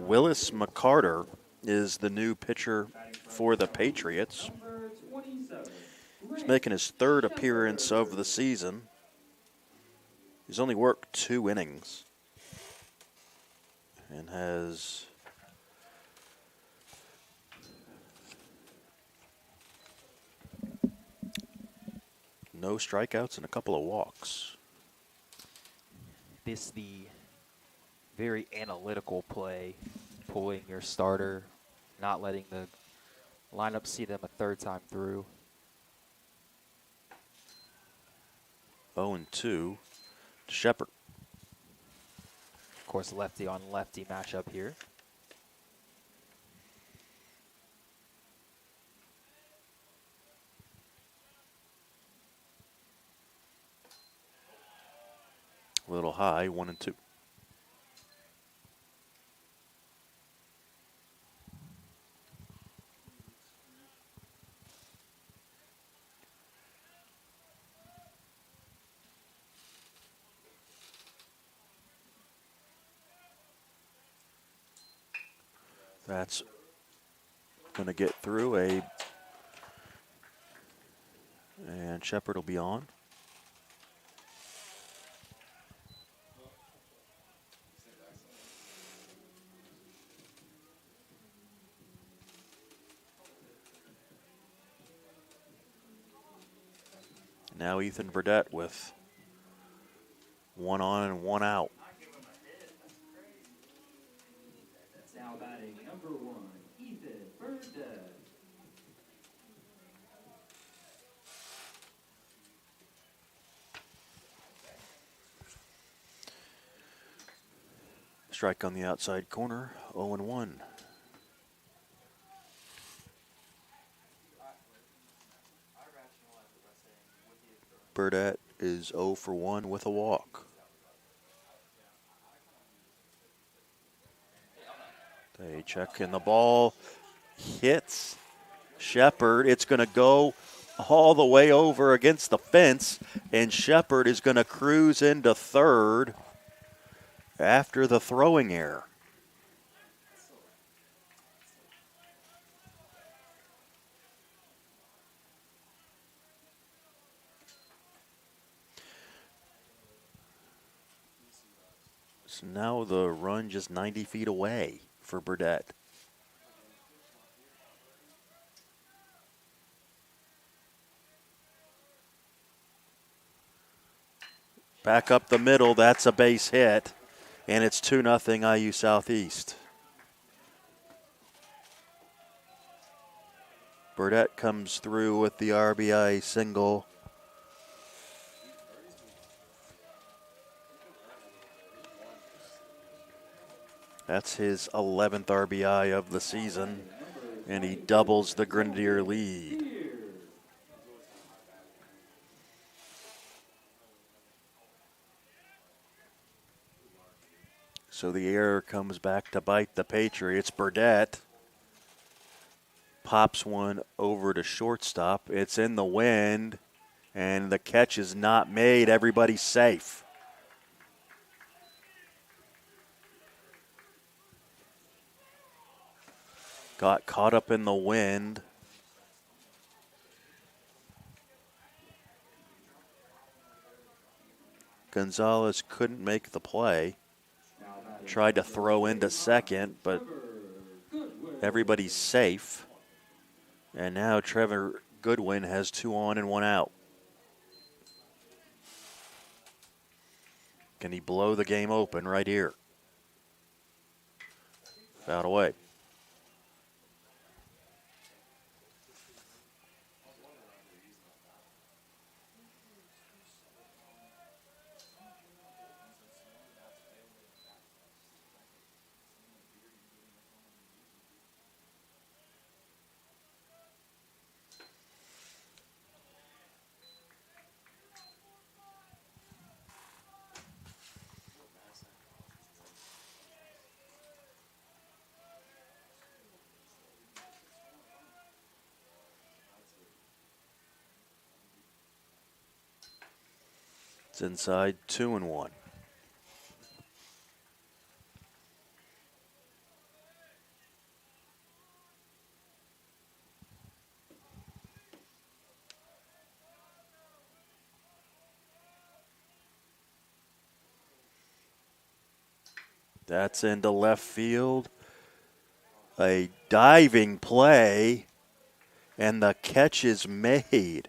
Willis McCarter is the new pitcher for the Patriots. Number 27. He's making his third appearance of the season. He's only worked 2 innings and has no strikeouts and a couple of walks. This the very analytical play, pulling your starter, not letting the lineup see them a third time through. 0-2 to Shepard. Of course, lefty on lefty matchup here. A little high, 1-2. That's going to get through and Shepard will be on. Now Ethan Burdett with 1 on and 1 out. Now batting number 1, Ethan Burdett. Strike on the outside corner, 0-1. Burdett is 0 for 1 with a walk. They check in the ball, hits Shepard. It's going to go all the way over against the fence, and Shepard is going to cruise into third after the throwing error. So now the run just 90 feet away for Burdett. Back up the middle, that's a base hit, and it's 2-0 IU Southeast. Burdett comes through with the RBI single. That's his 11th RBI of the season, and he doubles the Grenadier lead. So the error comes back to bite the Patriots. Burdett pops one over to shortstop. It's in the wind, and the catch is not made. Everybody's safe. Got caught up in the wind. Gonzalez couldn't make the play. Tried to throw into second, but everybody's safe. And now Trevor Goodwin has 2 on and 1 out. Can he blow the game open right here? Foul away. It's inside 2-1. That's into left field. A diving play, and the catch is made.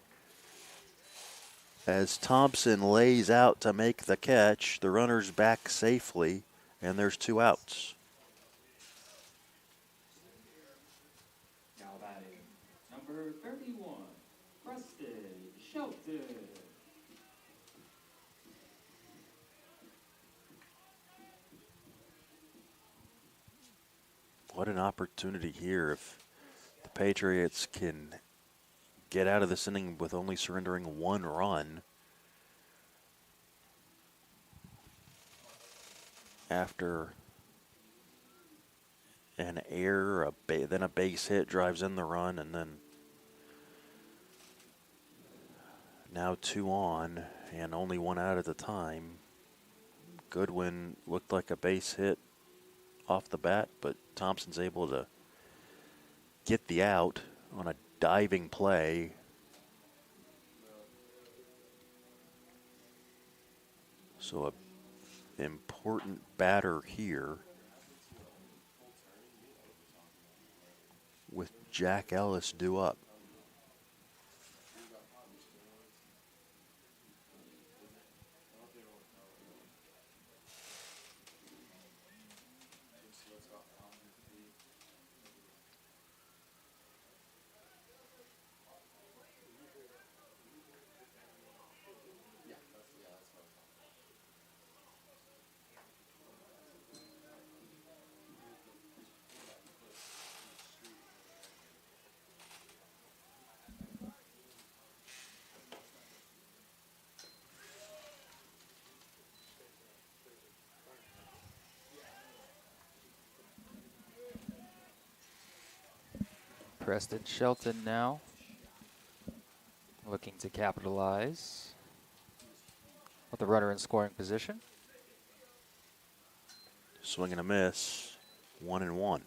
As Thompson lays out to make the catch, the runner's back safely, and there's 2 outs. Now batting, number 31, Preston Shelton. What an opportunity here if the Patriots can get out of this inning with only surrendering 1 run after an error, then a base hit drives in the run, and then now 2 on and only 1 out at the time. Goodwin looked like a base hit off the bat, but Thompson's able to get the out on a diving play. So a important batter here with Jack Ellis due up. Preston Shelton now looking to capitalize with the runner in scoring position. Swing and a miss, 1-1.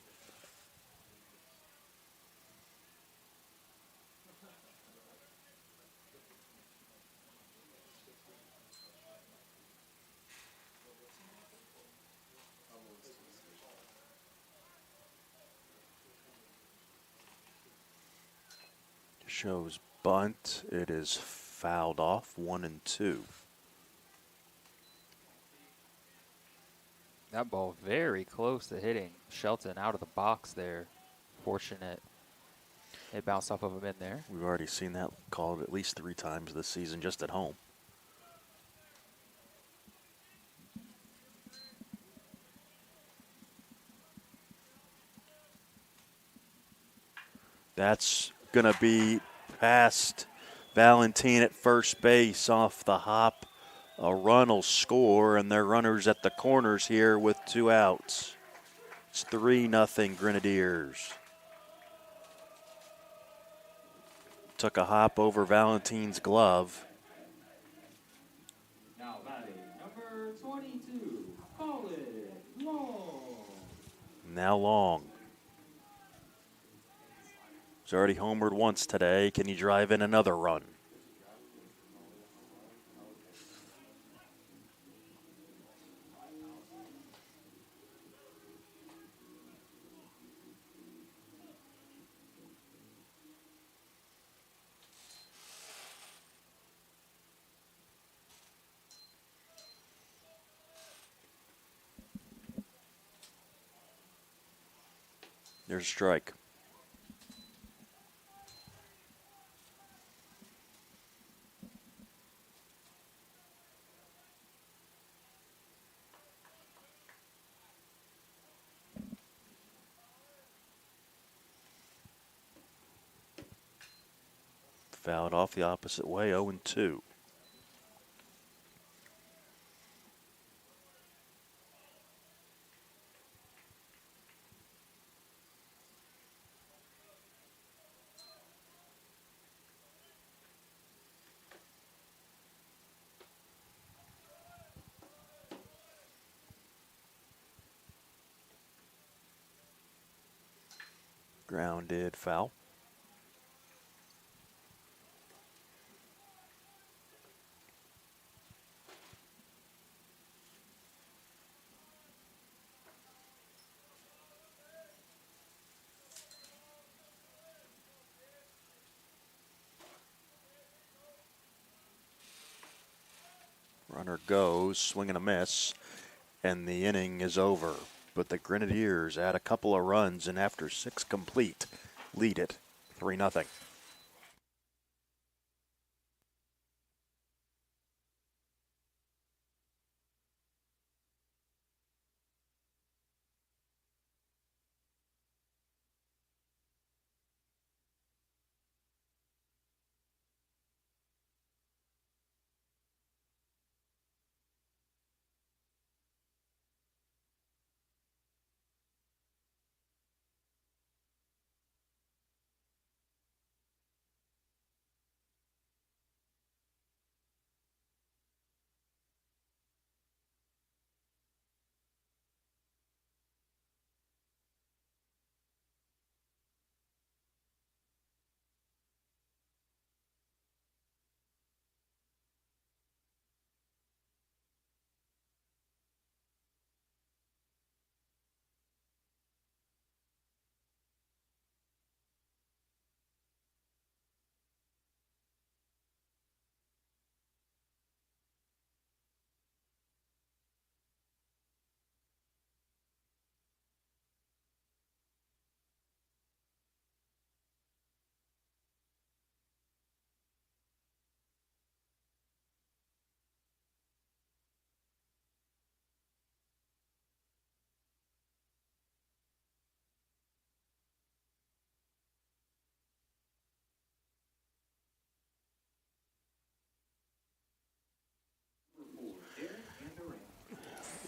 Shows bunt. It is fouled off, 1-2. That ball very close to hitting Shelton out of the box there. Fortunate it bounced off of him in there. We've already seen that called at least 3 times this season just at home. That's going to be past Valentine at first base off the hop. A run will score, and their runners at the corners here with 2 outs. It's 3-0 Grenadiers. Took a hop over Valentine's glove. Now batting, number 22, Colin Long. Now Long. He's already homered once today. Can he drive in another run? There's a strike. Fouled off the opposite way, 0-2. Grounded foul. Runner goes, swing and a miss, and the inning is over. But the Grenadiers add a couple of runs, and after 6 complete, lead it 3-0.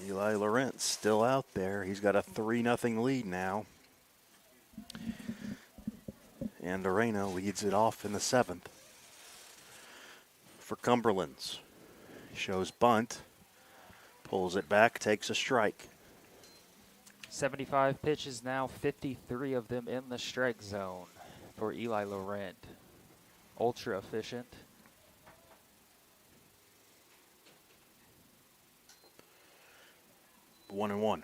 Eli Laurent still out there. He's got a 3-0 lead now. And Arena leads it off in the 7th. For Cumberlands, shows bunt, pulls it back, takes a strike. 75 pitches now, 53 of them in the strike zone for Eli Laurent. Ultra efficient. 1-1.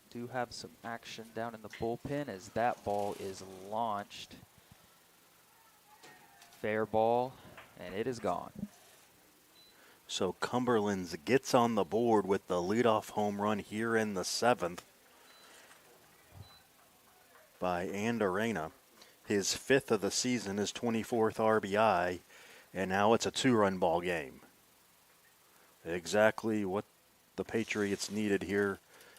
Do have some action down in the bullpen as that ball is launched. Fair ball, and it is gone. So Cumberlands gets on the board with the leadoff home run here in the 7th by Arena. His 5th of the season, his 24th RBI, and now it's a 2-run ball game. Exactly what the Patriots needed here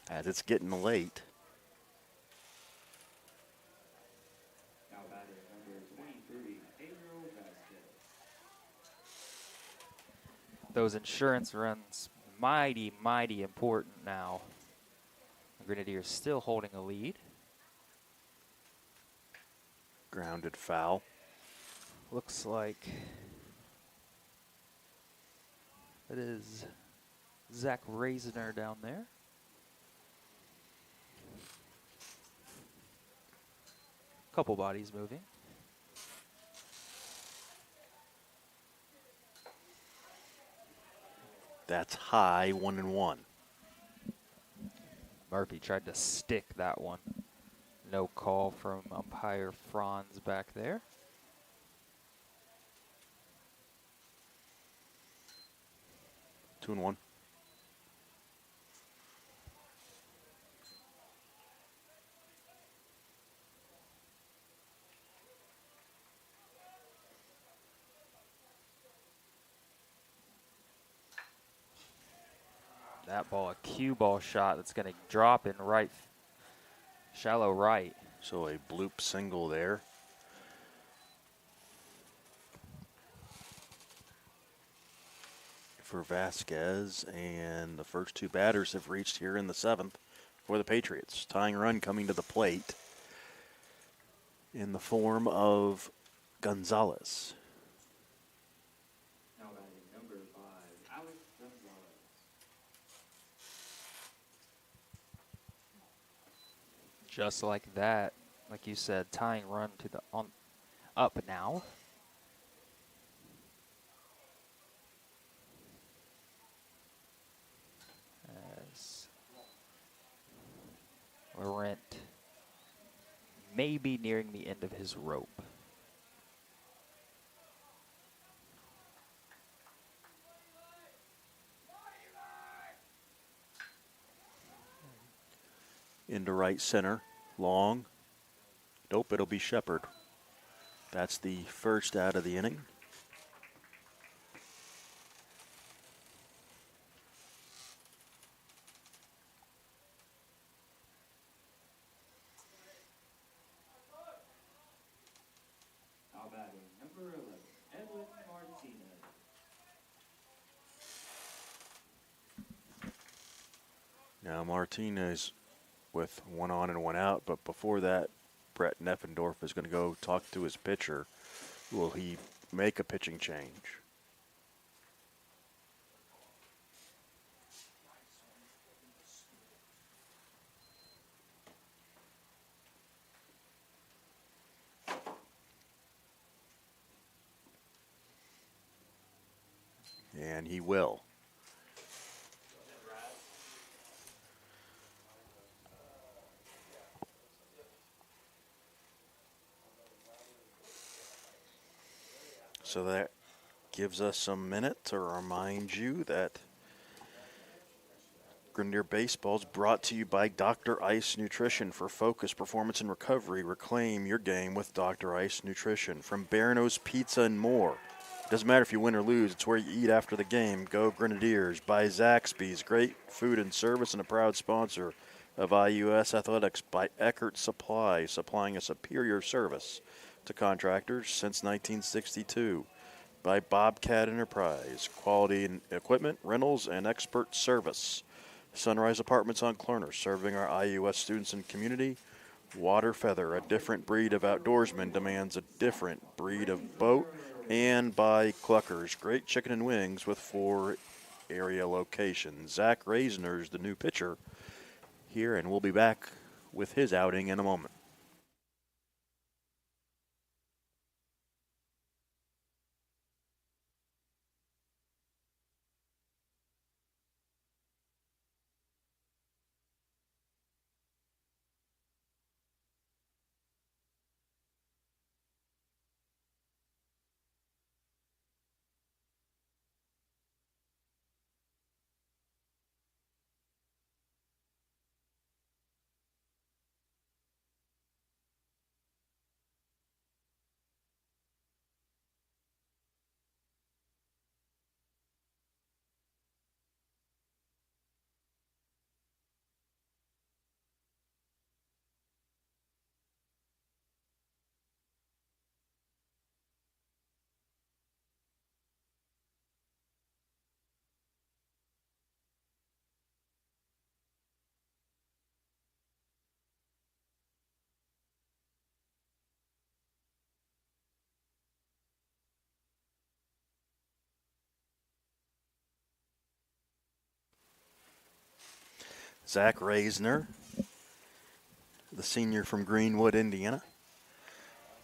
as it's getting late. Now batting number 23, Pedro Vasquez. Those insurance runs mighty, mighty important now. The Grenadiers still holding a lead. Grounded foul. Looks like it is Zach Raisiner down there. Couple bodies moving. That's high, 1-1. Murphy tried to stick that one. No call from umpire Franz back there. 2-1. That ball, a cue ball shot that's going to drop in right, shallow right. So a bloop single there. For Vasquez, and the first 2 batters have reached here in the 7th for the Patriots. Tying run coming to the plate in the form of Gonzalez. Now batting number 5, Alex Gonzalez. Just like that, like you said, tying run to the up now. As may be nearing the end of his rope. Into right center. Long. Nope, it'll be Shepard. That's the first out of the inning. Now batting number 11, Edwin Martinez. Now Martinez with one on and one out, but before that, Brett Neffendorf is going to go talk to his pitcher. Will he make a pitching change? And he will. So that gives us a minute to remind you that Grenadier Baseball is brought to you by Dr. Ice Nutrition. For focus, performance, and recovery, reclaim your game with Dr. Ice Nutrition. From Barano's Pizza and more. Doesn't matter if you win or lose, it's where you eat after the game. Go Grenadiers. By Zaxby's, great food and service, and a proud sponsor of IUS Athletics. By Eckert Supply, supplying a superior service to contractors since 1962. By Bobcat Enterprise, quality in equipment, rentals, and expert service. Sunrise Apartments on Klerner, serving our IUS students and community. Water Feather, a different breed of outdoorsman demands a different breed of boat. And by Cluckers, great chicken and wings with 4 area locations. Zach Reisner's the new pitcher here, and we'll be back with his outing in a moment. Zach Reisner, the senior from Greenwood, Indiana,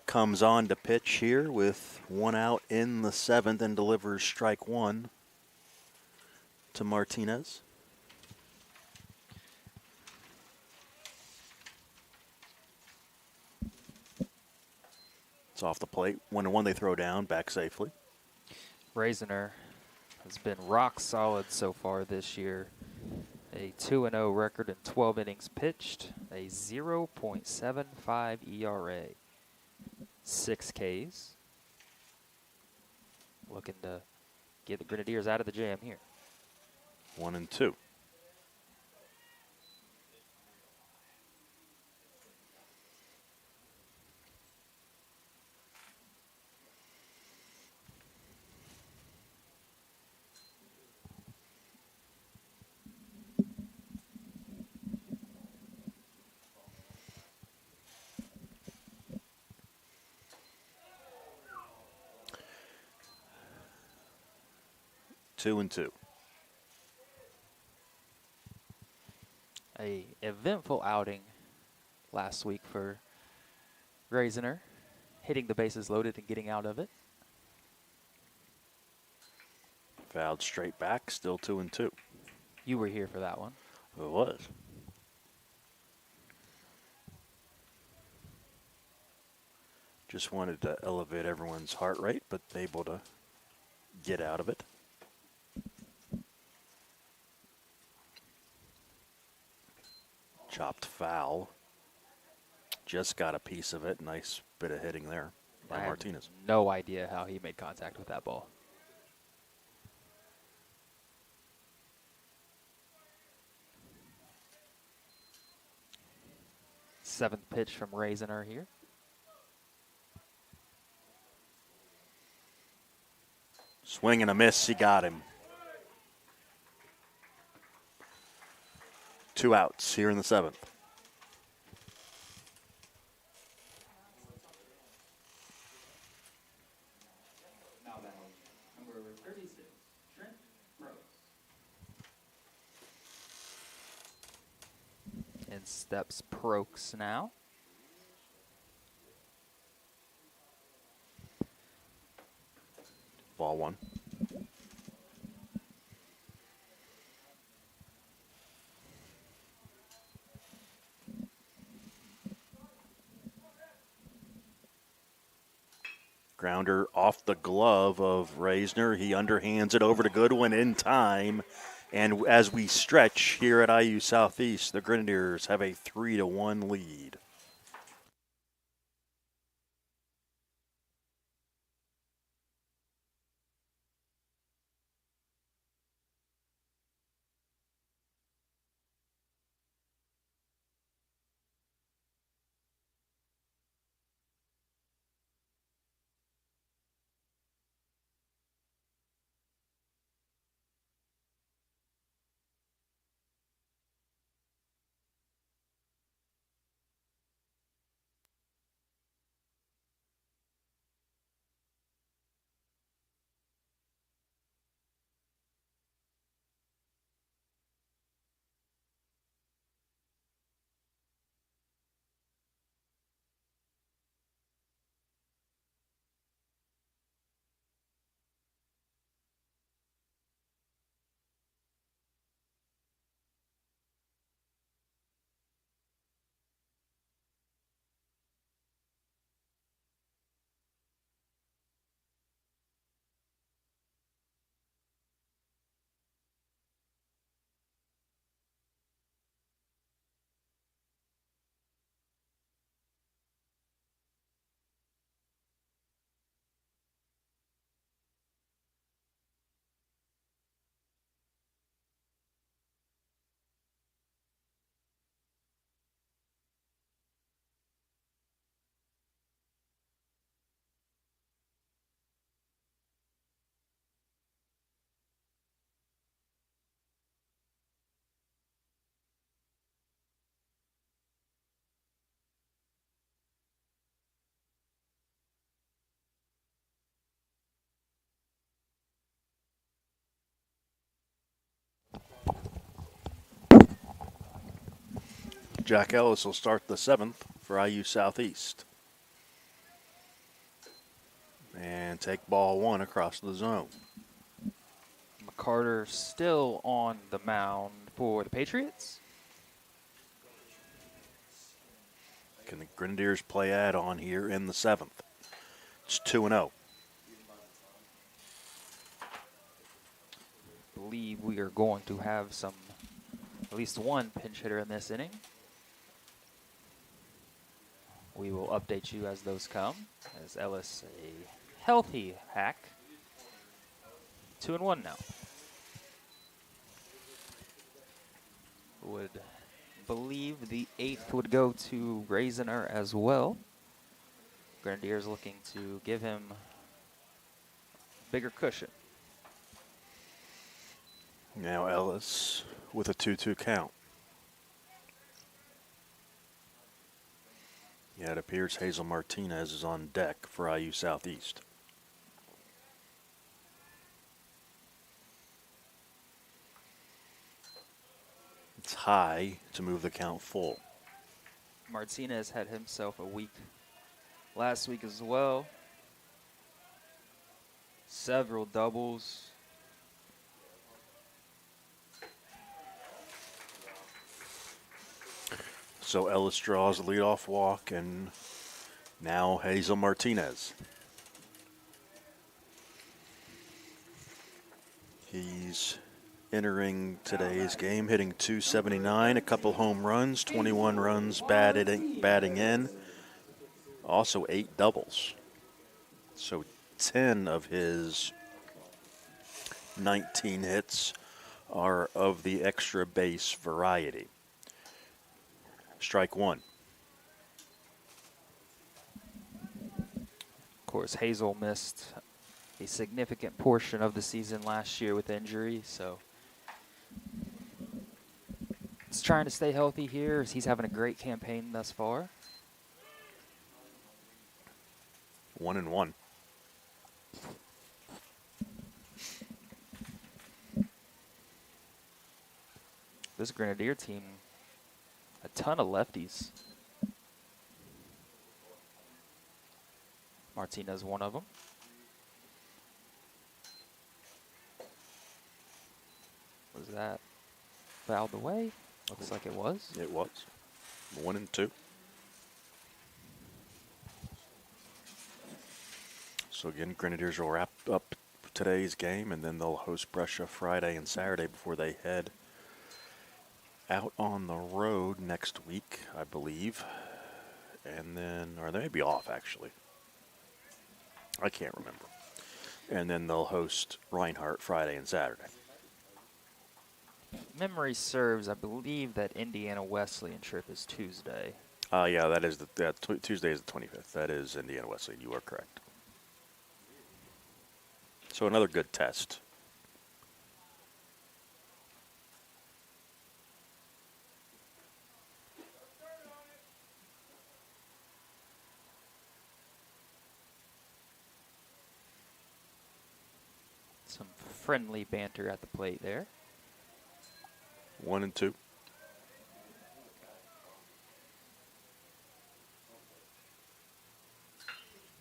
comes on to pitch here with 1 out in the 7th and delivers strike 1 to Martinez. It's off the plate. 1-1 they throw down, back safely. Reisner has been rock solid so far this year. A 2-0 record in 12 innings pitched, a 0.75 ERA, 6 Ks. Looking to get the Grenadiers out of the jam here. 1-2. Two and two. A eventful outing last week for Reisner, hitting the bases loaded and getting out of it. Fouled straight back, still 2 and 2. You were here for that one. It was. Just wanted to elevate everyone's heart rate, but able to get out of it. Chopped foul. Just got a piece of it. Nice bit of hitting there by I have Martinez. no idea how he made contact with that ball. Seventh pitch from Raisiner here. Swing and a miss. He got him. 2 outs here in the 7th. Now battle, number 36, Trent Rose. In steps Prokes now. Ball 1. Grounder off the glove of Raisner. He underhands it over to Goodwin in time. And as we stretch here at IU Southeast, the Grenadiers have a 3-1 lead. Jack Ellis will start the 7th for IU Southeast. And take ball 1 across the zone. McCarter still on the mound for the Patriots. Can the Grenadiers play add-on here in the 7th? It's 2-0. Believe we are going to have at least one pinch hitter in this inning. We will update you as those come. As Ellis, a healthy hack. 2-1 now. Would believe the 8th would go to Raisiner as well. Grenadiers looking to give him bigger cushion. Now Ellis with a 2-2 count. Yeah, it appears Hazel Martinez is on deck for IU Southeast. It's high to move the count full. Martinez had himself a week last week as well. Several doubles. So Ellis draws a leadoff walk, and Now Hazel Martinez. He's entering today's game hitting .279, a couple home runs, 21 runs batting in, also 8 doubles. So 10 of his 19 hits are of the extra base variety. Strike one. Of course, Hazel missed a significant portion of the season last year with injury, so he's trying to stay healthy here as he's having a great campaign thus far. 1-1. This Grenadier team, a ton of lefties. Martinez, one of them. Was that fouled away? Looks like it was. It was. 1-2. So again, Grenadiers will wrap up today's game, and then they'll host Brescia Friday and Saturday before they head out on the road next week, I believe. And then, or they may be off actually. I can't remember. And then they'll host Reinhardt Friday and Saturday. Memory serves, I believe that Indiana Wesleyan trip is Tuesday. Yeah, that is Tuesday is the 25th. That is Indiana Wesleyan. You are correct. So another good test. Some friendly banter at the plate there. 1-2.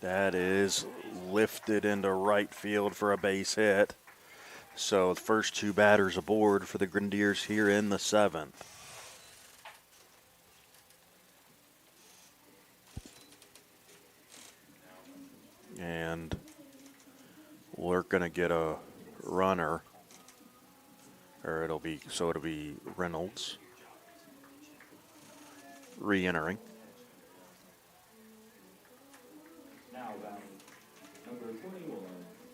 That is lifted into right field for a base hit. So the first two batters aboard for the Grenadiers here in the 7th. And we're going to get a runner. Or it'll be Reynolds re-entering. Now batting, number 21,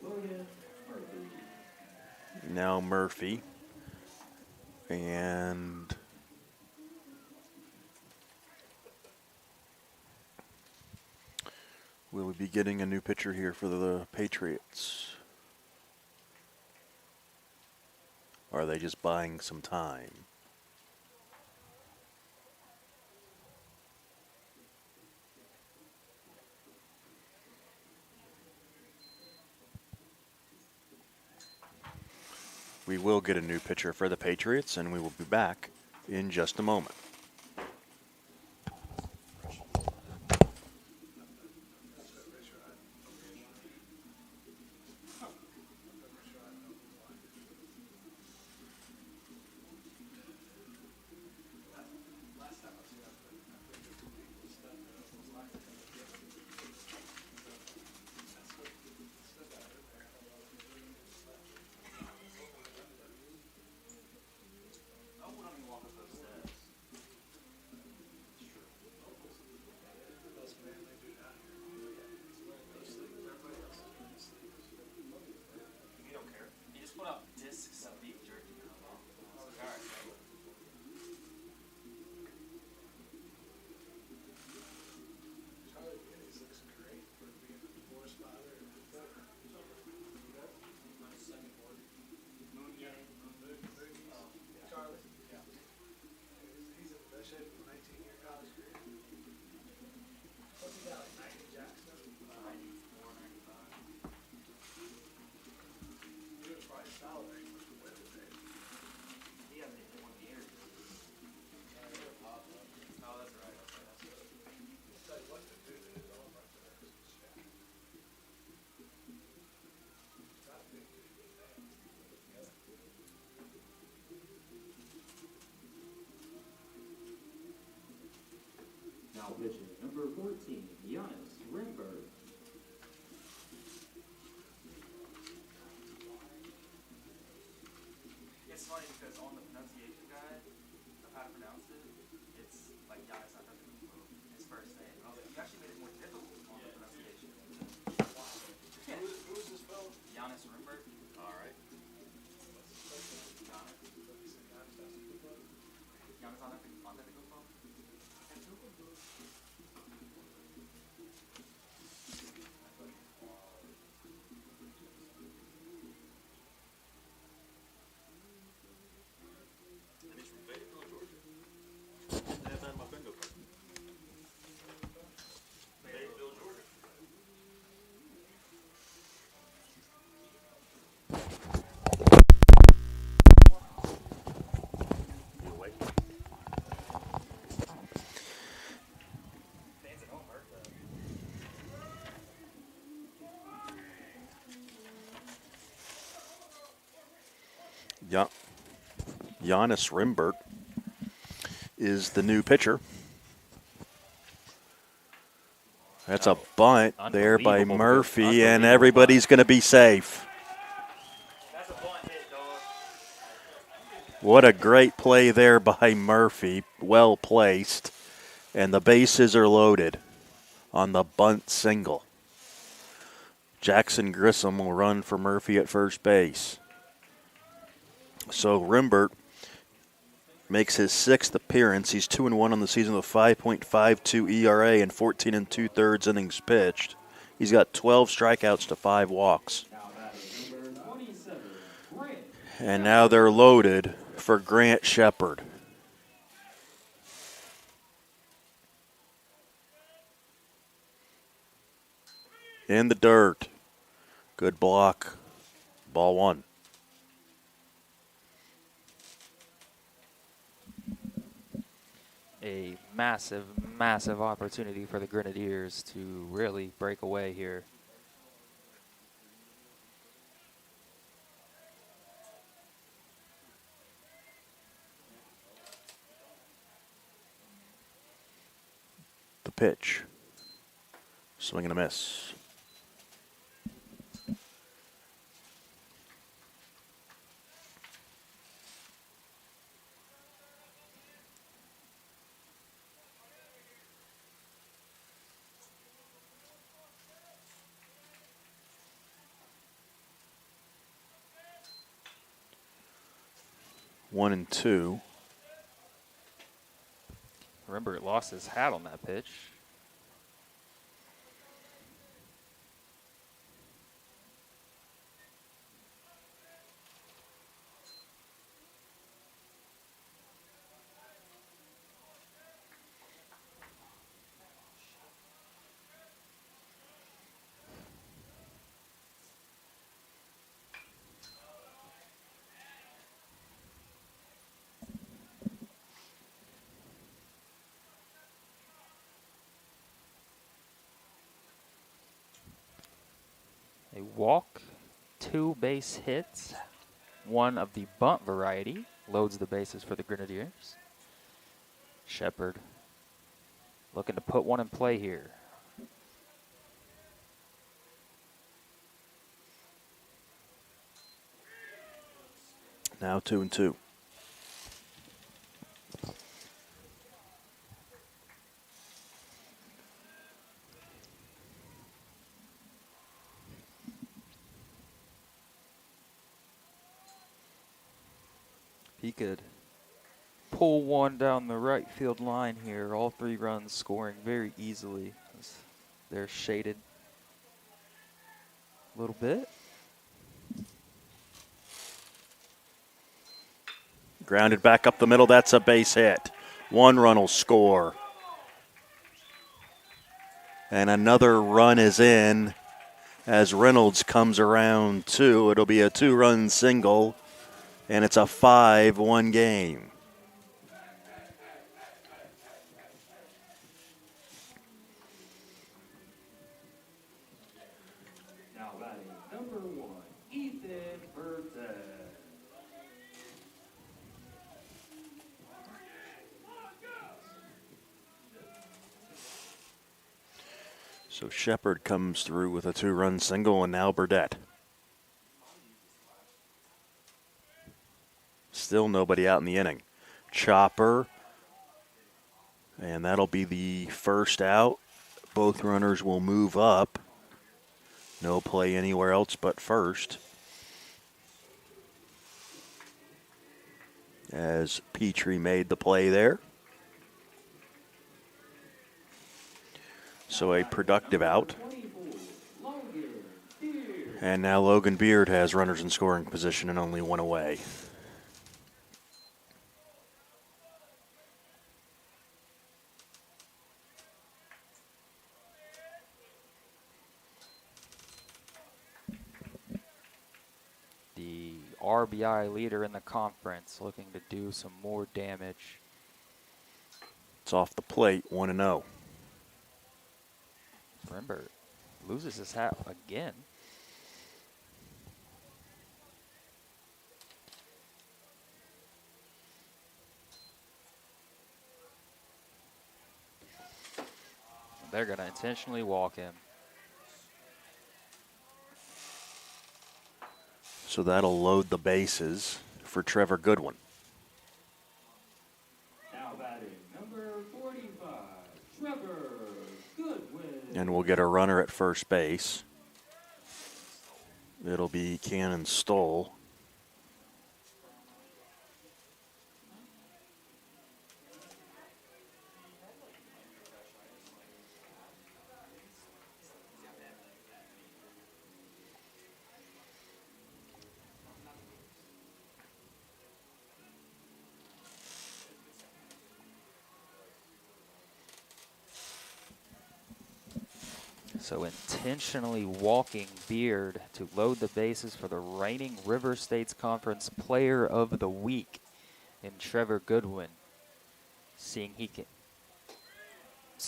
Logan Murphy. Now Murphy. And will we be getting a new pitcher here for the Patriots? Or are they just buying some time? We will get a new pitcher for the Patriots, and we will be back in just a moment. Now pitching, number 14, Giannis Rimberg. It's funny because on the pronunciation guide of how to pronounce it, it's like Giannis Antetokounmpo, his first name. And I was like, you actually made it more difficult on the pronunciation. Who is this fellow? Giannis Rimberg. All right. Giannis. Giannis Antetokounmpo. And he's from Fayetteville, Georgia. I have that in my bingo card. Fayetteville, Georgia. You awake? Fans at home heard that. Yeah. Giannis Rimbert is the new pitcher. That's a bunt there by Unbelievable. Murphy, and Unbelievable everybody's going to be safe. That's a bunt hit, dog. What a great play there by Murphy. Well placed. And the bases are loaded on the bunt single. Jackson Grissom will run for Murphy at first base. So Rimbert makes his 6th appearance. He's 2-1 on the season with 5.52 ERA and 14 2/3 innings pitched. He's got 12 strikeouts to 5 walks. Now batting number 27, Grant. And now they're loaded for Grant Shepard. In the dirt. Good block. Ball 1. A massive, massive opportunity for the Grenadiers to really break away here. The pitch. Swing and a miss. One and two. Remember, it lost his hat on that pitch. A walk, 2 base hits, one of the bunt variety, loads the bases for the Grenadiers. Shepard looking to put one in play here. Now 2 and 2. He could pull one down the right field line here. All 3 runs scoring very easily. They're shaded a little bit. Grounded back up the middle. That's a base hit. 1 run will score. And another run is in as Reynolds comes around 2. It'll be a 2-run single, and it's a 5-1 game. Now batting number 1, Ethan Burton. So Shepard comes through with a 2-run single, and now Burdett. Still nobody out in the inning. Chopper, and that'll be the first out. Both runners will move up. No play anywhere else but first. As Petrie made the play there. So a productive out. And now Logan Beard has runners in scoring position and only one away. The RBI leader in the conference looking to do some more damage. It's off the plate, 1-0. Remember, loses his hat again. They're going to intentionally walk him. So that'll load the bases for Trevor Goodwin. Now batting number 45, Trevor Goodwin. And we'll get a runner at first base. It'll be Cannon Stoll. So intentionally walking Beard to load the bases for the reigning River States Conference Player of the Week in Trevor Goodwin. See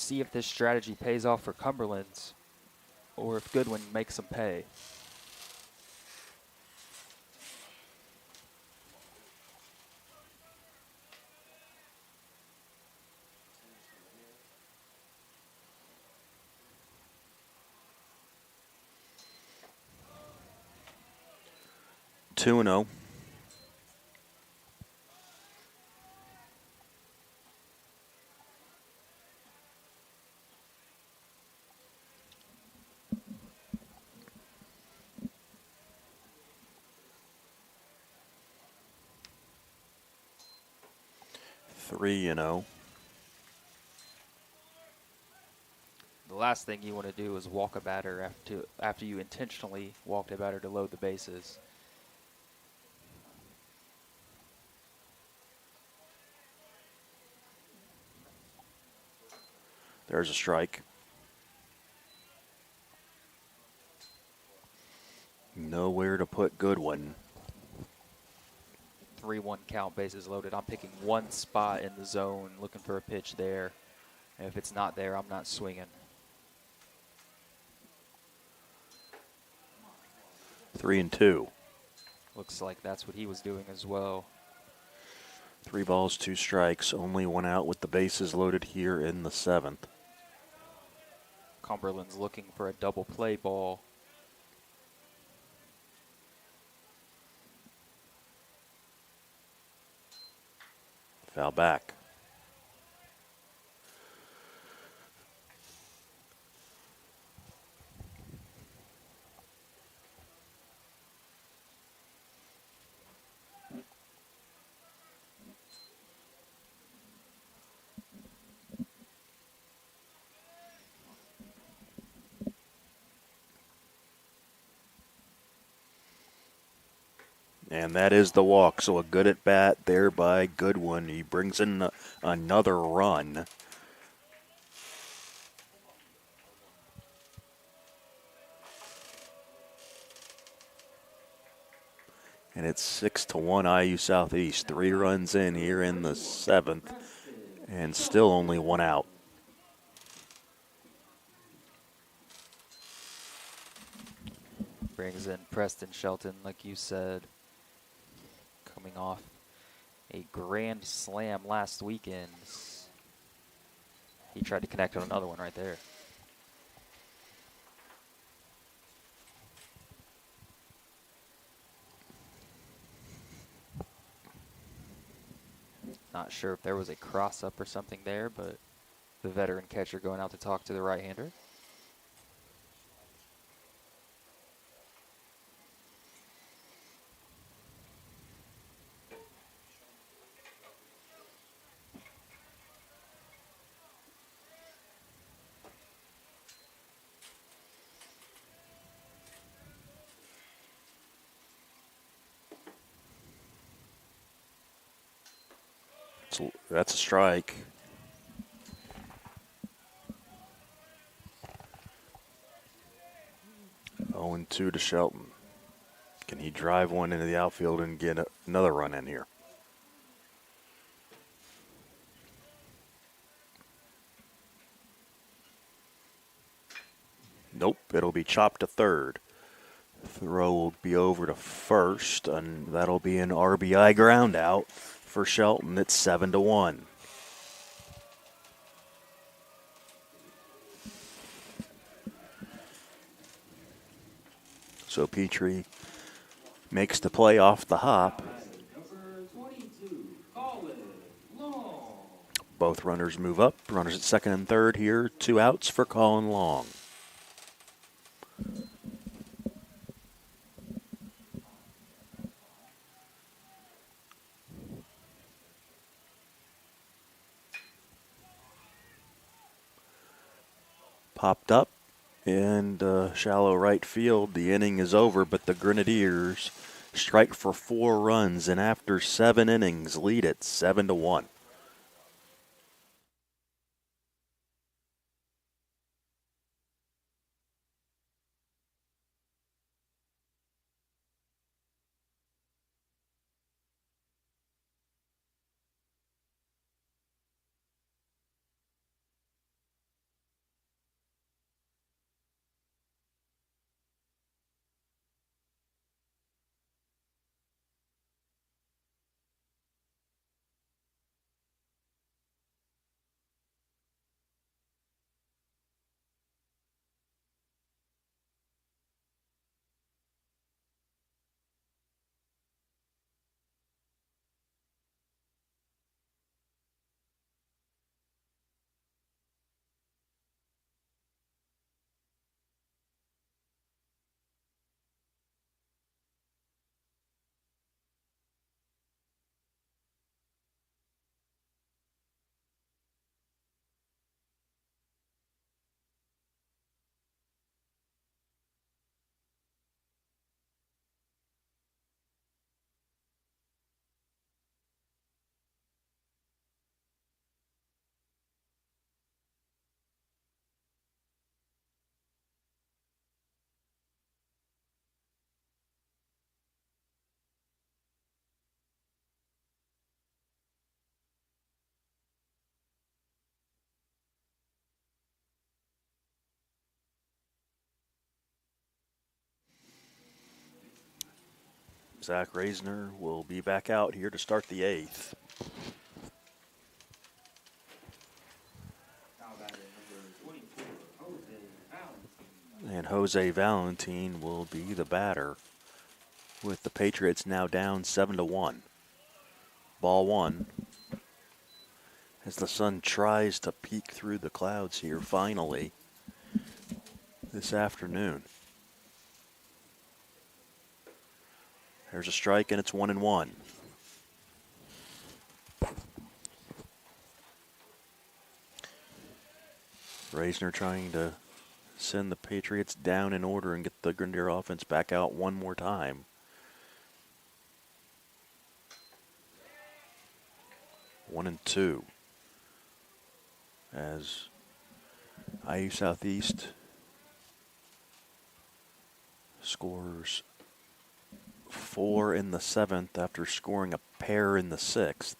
if this strategy pays off for Cumberlands or if Goodwin makes them pay. Two and 0. Three and 0. The last thing you want to do is walk a batter after you intentionally walked a batter to load the bases. There's a strike. Nowhere to put Goodwin. 3-1 count, bases loaded. I'm picking one spot in the zone, looking for a pitch there. And if it's not there, I'm not swinging. 3-2. Looks like that's what he was doing as well. 3 balls, 2 strikes. Only one out with the bases loaded here in the 7th. Cumberland's looking for a double play ball. Foul back. And that is the walk. So a good at bat there by Goodwin. He brings in another run. And it's 6-1 IU Southeast. 3 runs in here in the 7th. And still only one out. Brings in Preston Shelton, like you said. Coming off a grand slam last weekend. He tried to connect on another one right there. Not sure if there was a cross-up or something there, but the veteran catcher going out to talk to the right-hander. That's a strike. Oh, and 2 to Shelton. Can he drive one into the outfield and get another run in here? Nope, it'll be chopped to third. Throw will be over to first, and that'll be an RBI ground out for Shelton. It's 7-1. So Petrie makes the play off the hop. Number 22, Colin Long. Both runners move up. Runners at second and third here. 2 outs for Colin Long. Popped up and shallow right field. The inning is over, but the Grenadiers strike for 4 runs, and after 7 innings, lead it 7-1. Zach Reisner will be back out here to start the 8th. Now batting number 24, Jose Valentin. And Jose Valentin will be the batter, with the Patriots now down 7-1. Ball 1. As the sun tries to peek through the clouds here finally this afternoon. There's a strike, and it's 1-1. Reisner trying to send the Patriots down in order and get the Grenadier offense back out one more time. 1-2. As IU Southeast scores 4 in the 7th after scoring a pair in the 6th.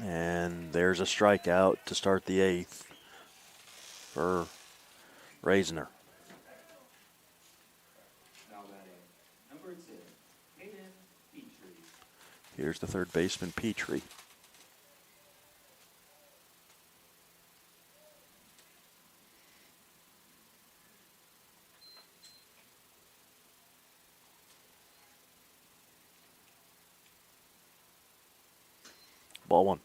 And there's a strikeout to start the 8th for Reisner. Now batting number 6, Hayden Petrie. Here's the third baseman, Petrie. Ball one.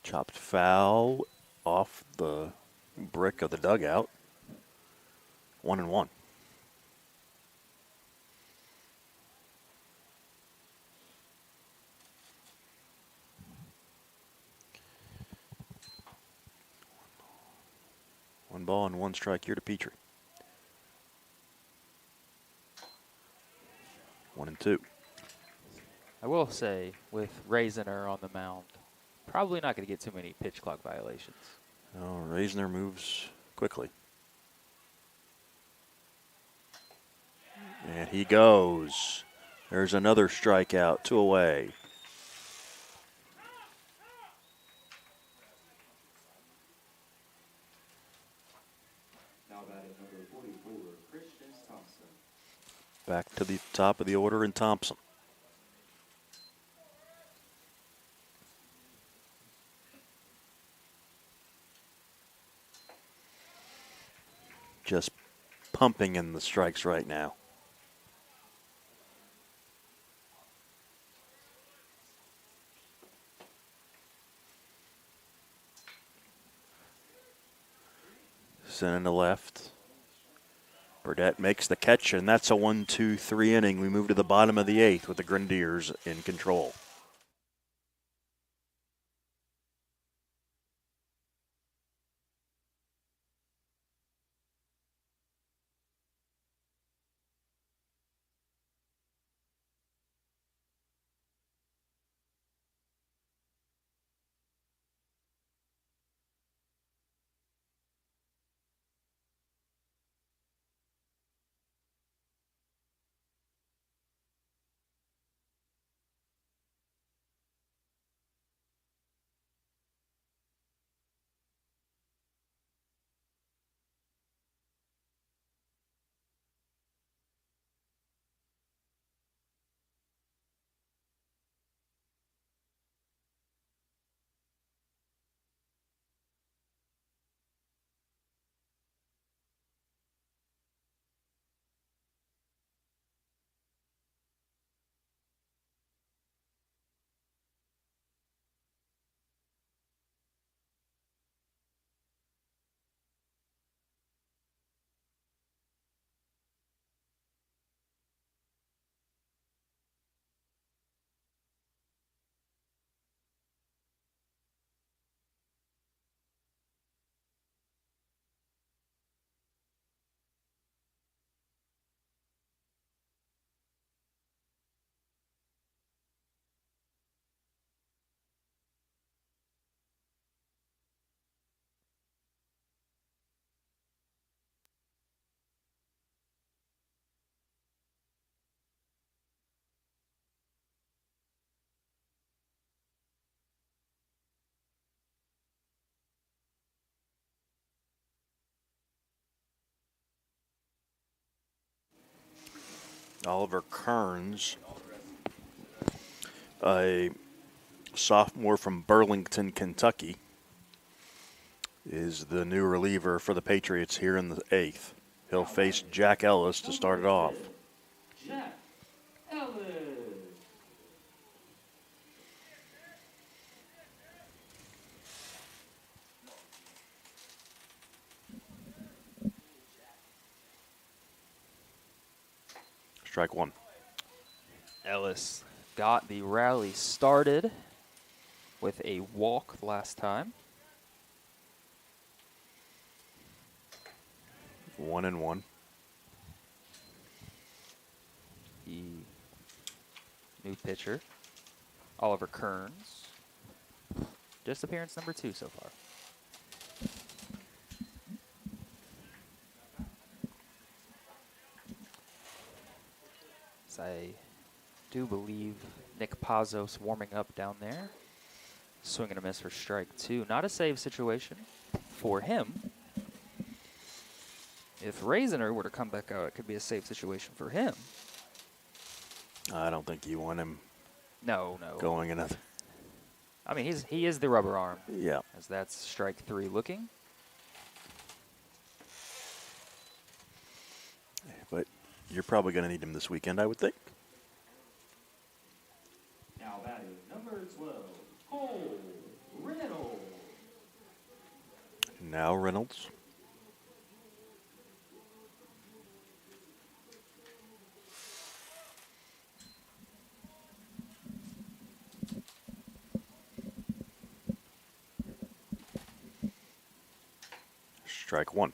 Chopped foul off the brick of the dugout. 1-1. One ball and one strike here to Petrie. 1-2. I will say, with Raisiner on the mound, probably not going to get too many pitch clock violations. Oh, Reisner moves quickly. And he goes. There's another strikeout, 2 away. Now batting number 44, Christian Thompson. Back to the top of the order in Thompson. Just pumping in the strikes right now. Sending to left. Burdette makes the catch, and that's a 1-2-3 inning. We move to the bottom of the 8th with the Grenadiers in control. Oliver Kearns, a sophomore from Burlington, Kentucky, is the new reliever for the Patriots here in the 8th. He'll face Jack Ellis to start it off. Jack Ellis. Strike one. Ellis got the rally started with a walk last time. 1-1. The new pitcher, Oliver Kearns. Just appearance number 2 so far. I do believe Nick Pazos warming up down there. Swing and a miss for strike 2. Not a save situation for him. If Raisiner were to come back out, it could be a save situation for him. I don't think you want him No. going another. I mean, he is the rubber arm. Yeah. As that's strike 3 looking. But you're probably going to need him this weekend, I would think. Now batting number 12, Cole Reynolds. Now Reynolds. Strike 1.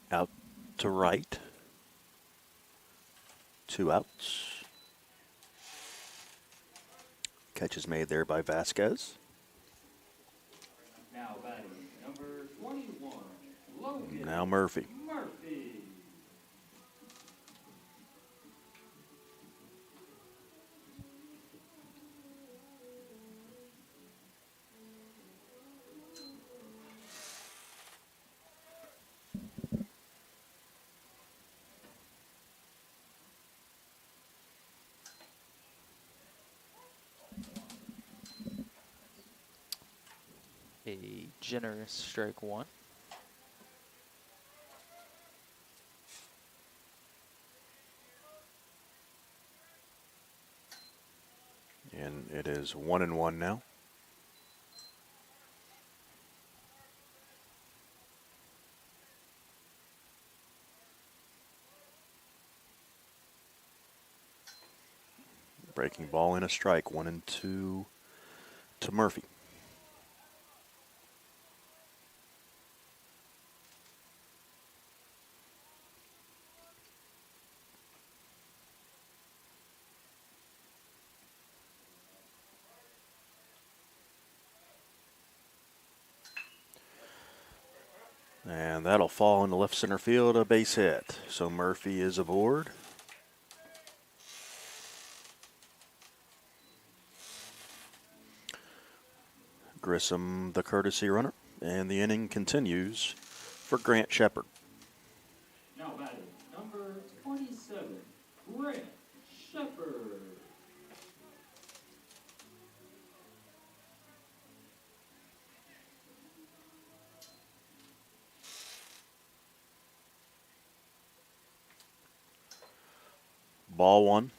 Out to right. 2 outs. Catch is made there by Vasquez. Now batting number 21, Logan Now Murphy. Murphy. A generous strike 1. And it is 1-1 now. Breaking ball and a strike. 1-2 to Murphy. And that'll fall into left center field, a base hit. So Murphy is aboard. Grissom, the courtesy runner. And the inning continues for Grant Shepard. Now batting number 27, Grant Shepard. Ball 1.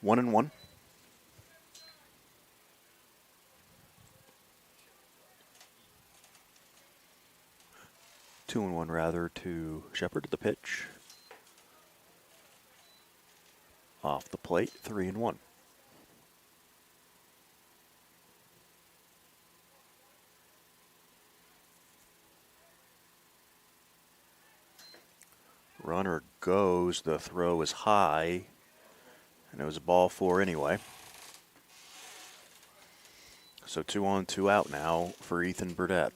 One and one. Two and one rather to Shepard at the pitch. Off the plate, 3-1. Runner goes, the throw is high, and it was a ball 4 anyway. So 2 on, 2 out now for Ethan Burdett.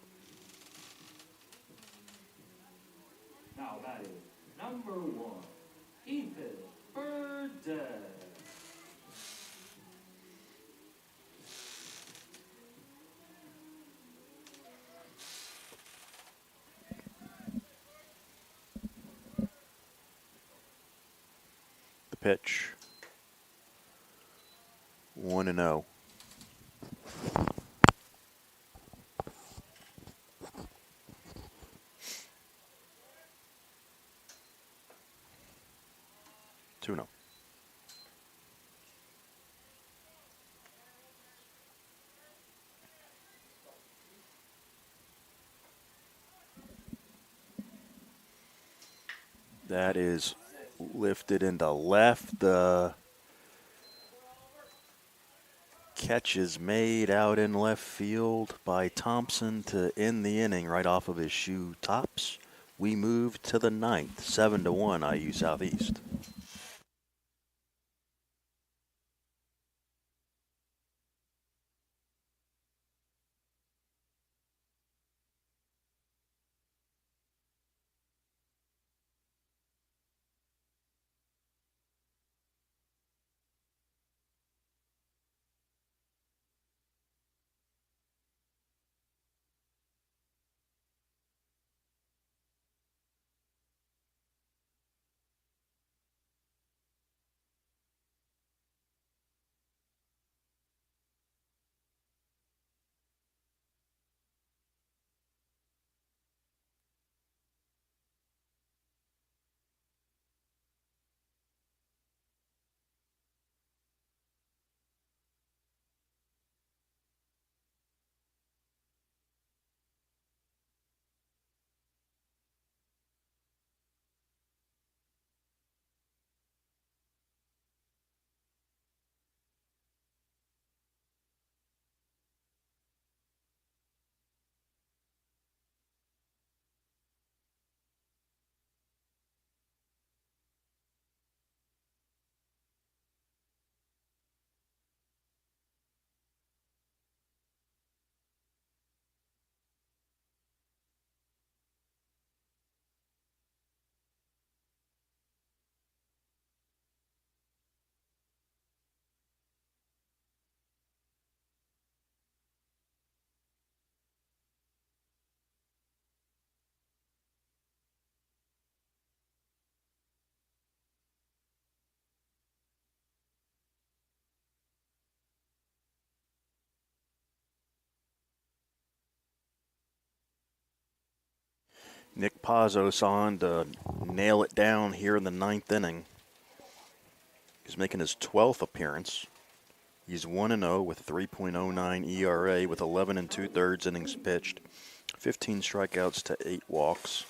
Now batting number 1, Ethan Burdett. The pitch. 1-0. Two no. That is lifted into left. The catch is made out in left field by Thompson to end the inning right off of his shoe tops. We move to the ninth, 7-1 IU Southeast. Nick Pazos on to nail it down here in the ninth inning. He's making his 12th appearance. He's 1-0 with a 3.09 ERA with 11 2/3 innings pitched, 15 strikeouts to 8 walks.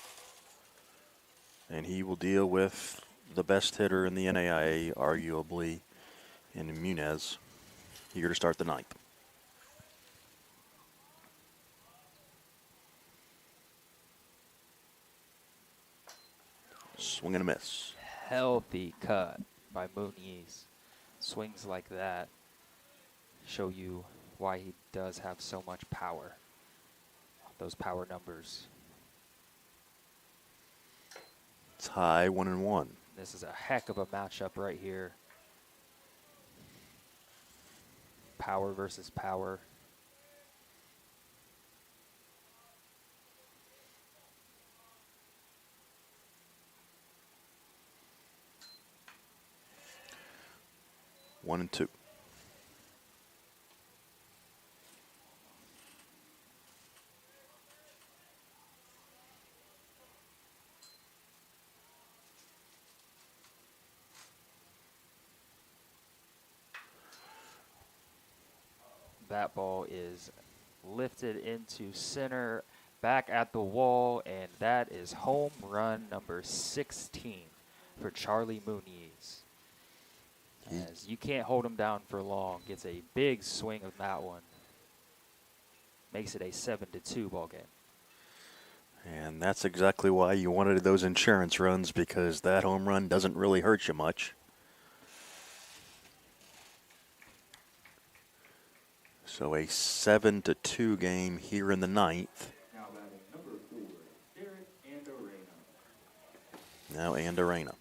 And he will deal with the best hitter in the NAIA, arguably, in Munez, here to start the ninth. Swing and a miss. Healthy cut by Muniz. Swings like that show you why he does have so much power. Those power numbers. It's high, 1-1. This is a heck of a matchup right here. Power versus power. One and two. That ball is lifted into center, back at the wall, and that is home run number 16 for Charlie Muniz. As you can't hold him down for long. Gets a big swing of that one. Makes it a 7-2 ball game. And that's exactly why you wanted those insurance runs, because that home run doesn't really hurt you much. So a 7-2 game here in the ninth. Now batting number 4, Derek Andorena. Now Andorena.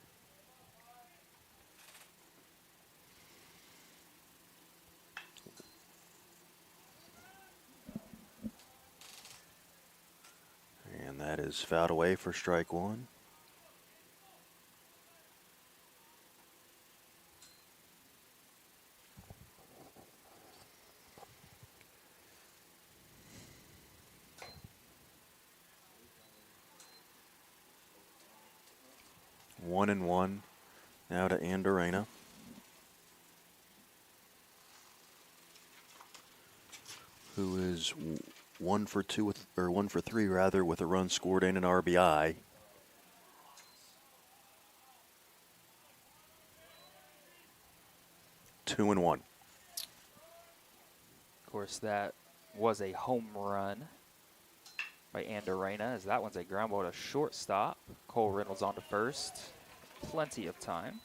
And that is fouled away for strike one. One and one now to Andorena. Who is 1 for 2 with, or 1 for 3 rather, with a run scored and an RBI. 2-1. Of course, that was a home run by Andarena, as that one's a ground ball to shortstop. Cole Reynolds on to first. Plenty of time.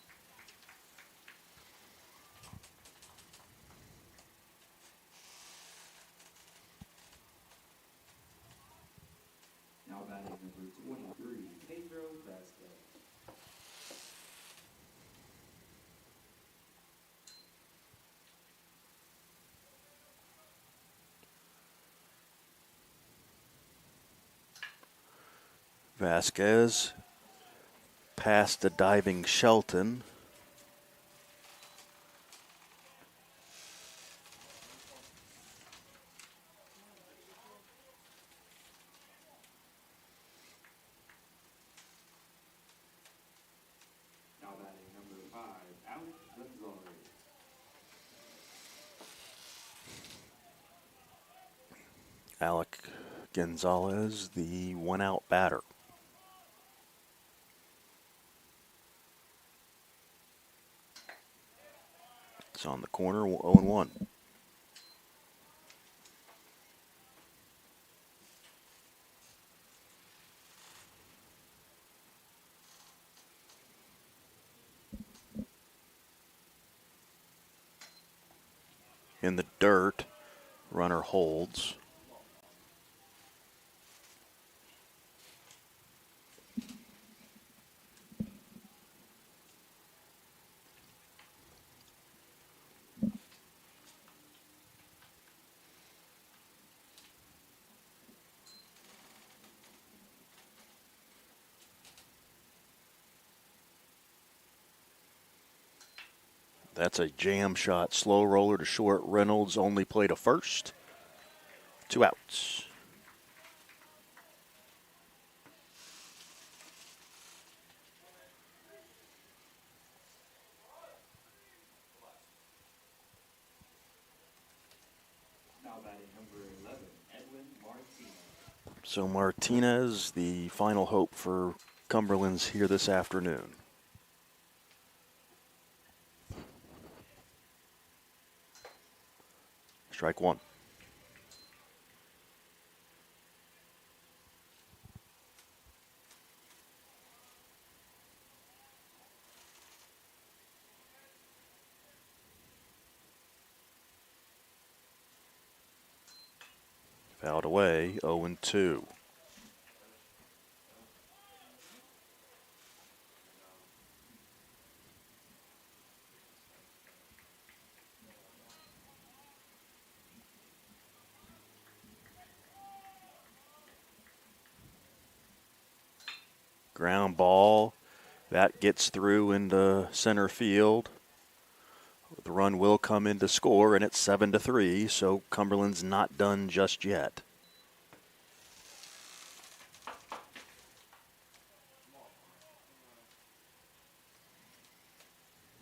Now batting number 23, Pedro Vasquez. Vasquez past the diving Shelton. Now batting number 5, Alex Gonzalez. Alec Gonzalez, the one-out batter. It's on the corner, 0-1. In the dirt, runner holds. That's a jam shot, slow roller to short. Reynolds only played a first. 2 outs. Now batting number 11, Edwin Martinez. So Martinez, the final hope for Cumberlands here this afternoon. Strike one. Fouled away, 0-2. Ground ball. That gets through into center field. The run will come in to score, and it's 7-3, so Cumberland's not done just yet.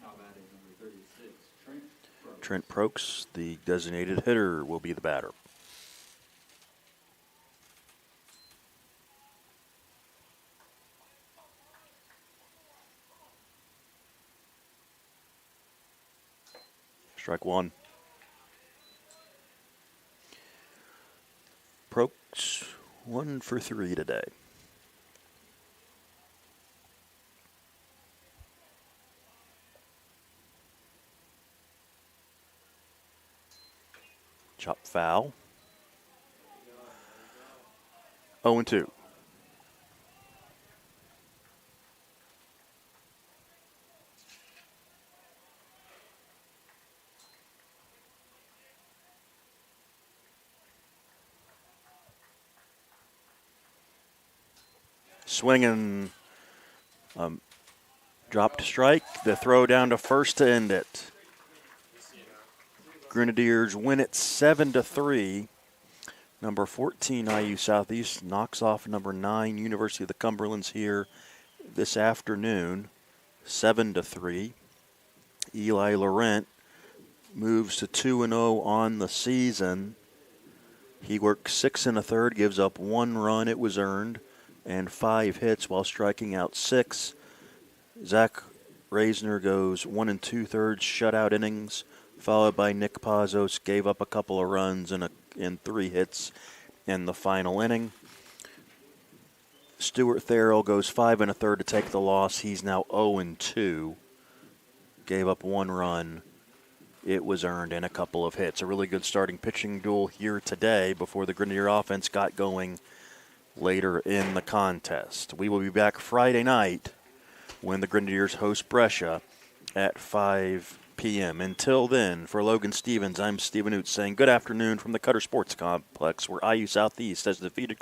Now batting number 36, Trent Brooks. Trent Prokes, the designated hitter, will be the batter. Strike one. Prokes, 1 for 3 today. Chop foul. 0-2. Swinging, drop to strike, the throw down to first to end it. Grenadiers win it 7-3. Number 14 IU Southeast knocks off number 9 University of the Cumberlands here this afternoon, 7-3. Eli Laurent moves to 2-0 on the season. He worked 6 1/3, gives up 1 run, it was earned, and 5 hits while striking out 6. Zach Reisner goes 1 2/3 shutout innings, followed by Nick Pazos, gave up a couple of runs in 3 hits in the final inning. Stuart Farrell goes 5 1/3 to take the loss. He's now 0-2. Gave up 1 run. It was earned in a couple of hits. A really good starting pitching duel here today before the Grenadier offense got going later in the contest. We will be back Friday night when the Grenadiers host Brescia at 5 p.m. Until then, for Logan Stevens, I'm Stephen Oates saying good afternoon from the Cutter Sports Complex, where IU Southeast has defeated